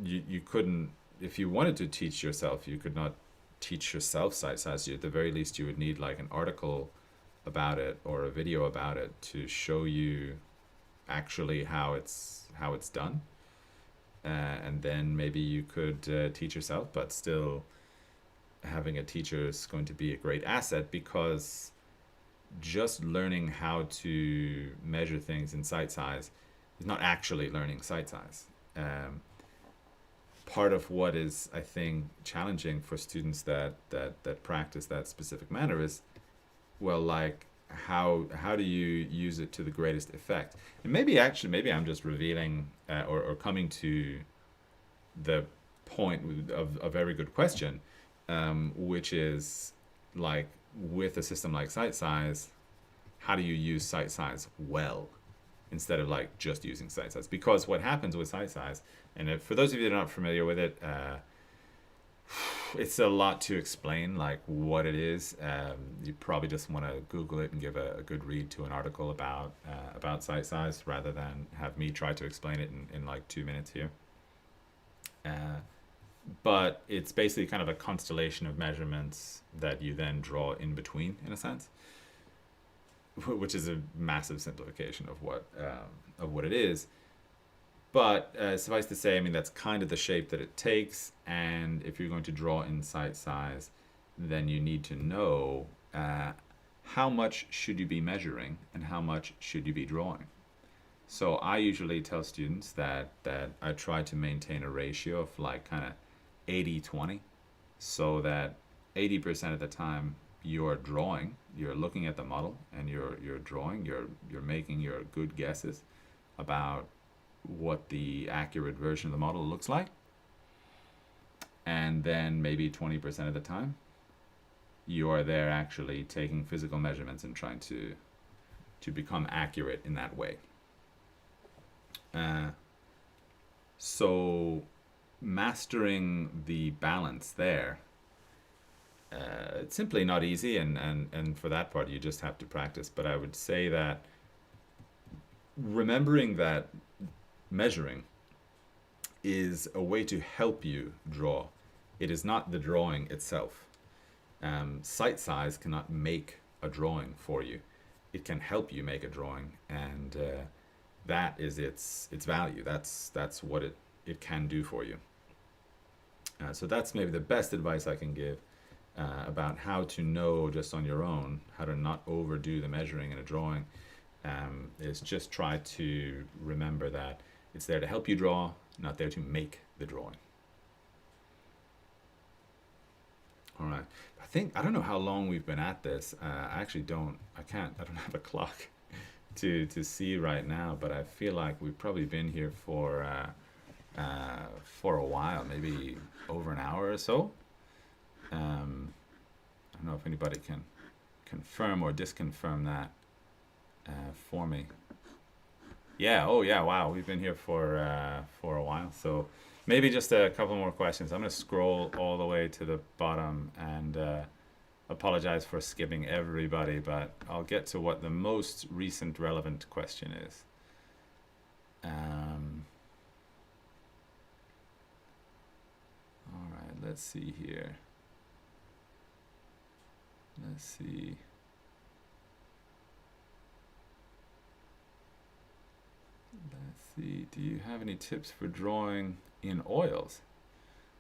you couldn't, if you wanted to teach yourself, you could not teach yourself sight size. At the very least, you would need like an article about it or a video about it to show you actually how it's done. And then maybe you could teach yourself, but still having a teacher is going to be a great asset, because just learning how to measure things in sight size is not actually learning sight size. Part of what is, I think, challenging for students that practice that specific manner is, well, like how do you use it to the greatest effect? And maybe I'm just revealing or coming to the point of a very good question, which is like, with a system like sight size, how do you use sight size well instead of like just using sight size? Because what happens with sight size, and for those of you that are not familiar with it, it's a lot to explain, like what it is. You probably just want to Google it and give a good read to an article about sight size, rather than have me try to explain it in like 2 minutes here. But it's basically kind of a constellation of measurements that you then draw in between, in a sense, which is a massive simplification of what it is. But suffice to say, I mean, that's kind of the shape that it takes. And if you're going to draw in sight size, then you need to know how much should you be measuring and how much should you be drawing. So I usually tell students that I try to maintain a ratio of like kind of 80-20, so that 80% of the time you're drawing, you're looking at the model and you're drawing, you're making your good guesses about what the accurate version of the model looks like. And then maybe 20% of the time you are there actually taking physical measurements and trying to become accurate in that way. So mastering the balance there, it's simply not easy, and for that part you just have to practice. But I would say that remembering that measuring is a way to help you draw. It is not the drawing itself. Sight size cannot make a drawing for you. It can help you make a drawing, and that is its value. That's what it can do for you. So that's maybe the best advice I can give about how to know just on your own how to not overdo the measuring in a drawing, is just try to remember that it's there to help you draw, not there to make the drawing. All right. I don't know how long we've been at this. I don't have a clock to see right now, but I feel like we've probably been here for a while, maybe over an hour or so. I don't know if anybody can confirm or disconfirm that for me. Yeah. Oh, yeah. Wow. We've been here for a while. So maybe just a couple more questions. I'm going to scroll all the way to the bottom and apologize for skipping everybody, but I'll get to what the most recent relevant question is. All right. Let's see here. Let's see. Do you have any tips for drawing in oils?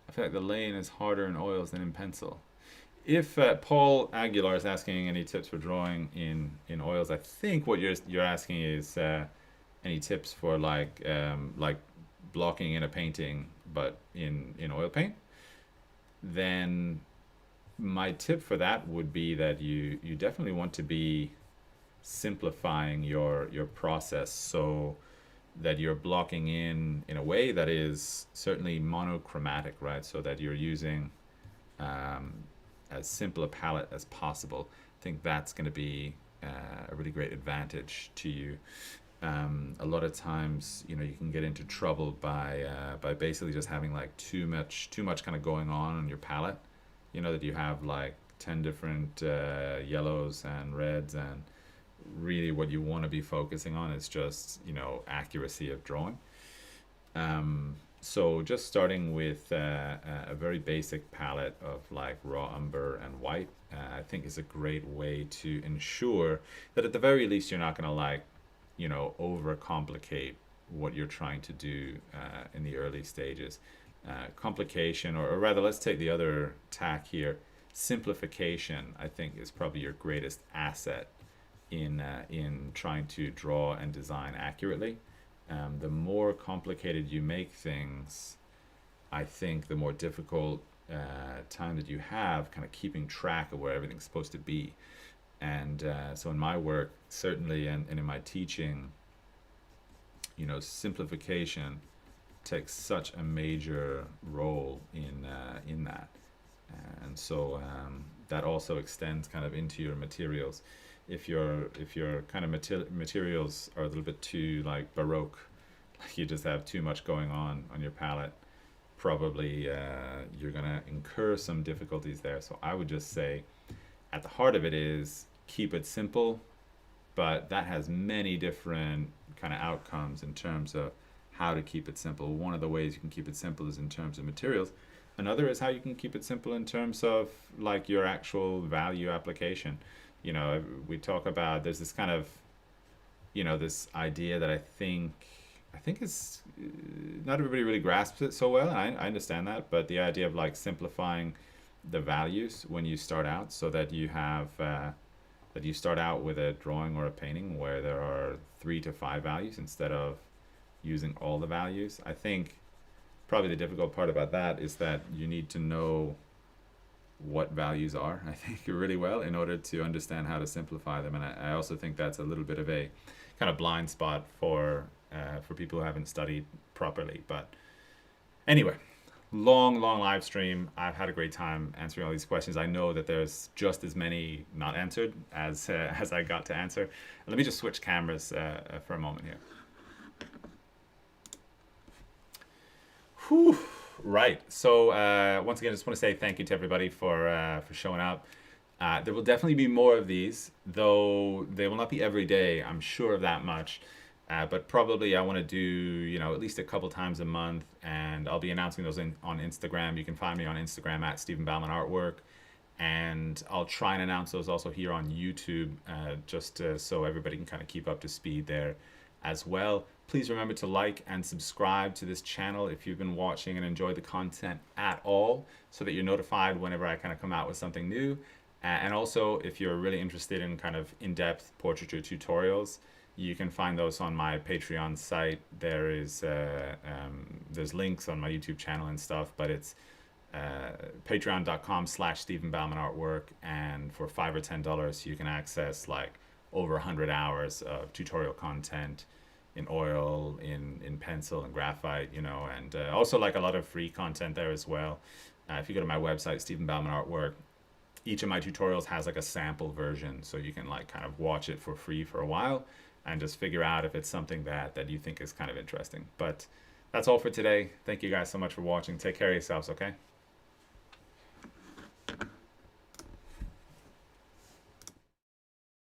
I feel like the laying is harder in oils than in pencil. If Paul Aguilar is asking any tips for drawing in oils, I think what you're asking is any tips for like blocking in a painting, but in oil paint. Then my tip for that would be that you definitely want to be simplifying your process, so that you're blocking in a way that is certainly monochromatic, right? So that you're using as simple a palette as possible. I think that's going to be a really great advantage to you. A lot of times, you know, you can get into trouble by basically just having like too much kind of going on your palette. You know, that you have like 10 different yellows and reds, and really what you want to be focusing on is just, you know, accuracy of drawing. So just starting with a very basic palette of like raw umber and white, I think is a great way to ensure that at the very least you're not going to like, you know, overcomplicate what you're trying to do in the early stages. Complication, or rather, let's take the other tack here. Simplification, I think, is probably your greatest asset in trying to draw and design accurately. The more complicated you make things, I think the more difficult time that you have kind of keeping track of where everything's supposed to be. And so in my work, certainly, and in my teaching, you know, simplification takes such a major role in that. And so that also extends kind of into your materials. If your kind of materials are a little bit too like baroque, like you just have too much going on your palette, probably you're gonna incur some difficulties there. So I would just say, at the heart of it is keep it simple, but that has many different kind of outcomes in terms of how to keep it simple. One of the ways you can keep it simple is in terms of materials. Another is how you can keep it simple in terms of like your actual value application. You know, we talk about, there's this kind of, you know, this idea that I think is not everybody really grasps it so well, and I understand that, but the idea of like simplifying the values when you start out, so that you have that you start out with a drawing or a painting where there are 3 to 5 values instead of using all the values. I think probably the difficult part about that is that you need to know what values are, I think, really well in order to understand how to simplify them. And I also think that's a little bit of a kind of blind spot for people who haven't studied properly. But anyway, long live stream. I've had a great time answering all these questions. I know that there's just as many not answered as I got to answer. Let me just switch cameras for a moment here. Whew. Right. So once again, I just want to say thank you to everybody for showing up. There will definitely be more of these, though they will not be every day. I'm sure of that much. But probably I want to do, you know, at least a couple times a month, and I'll be announcing those on Instagram. You can find me on Instagram at Stephen Bauman Artwork, and I'll try and announce those also here on YouTube, just so everybody can kind of keep up to speed there as well. Please remember to like and subscribe to this channel if you've been watching and enjoyed the content at all, so that you're notified whenever I kind of come out with something new. And also, if you're really interested in kind of in-depth portraiture tutorials, you can find those on my Patreon site. There is there's links on my YouTube channel and stuff, but it's patreon.com/Stephen Bauman Artwork, and for $5 or $10 you can access like over 100 hours of tutorial content in oil, in pencil and graphite, you know, and also like a lot of free content there as well. If you go to my website, Stephen Bauman Artwork, each of my tutorials has like a sample version, so you can like kind of watch it for free for a while and just figure out if it's something that you think is kind of interesting. But that's all for today. Thank you guys so much for watching. Take care of yourselves, okay?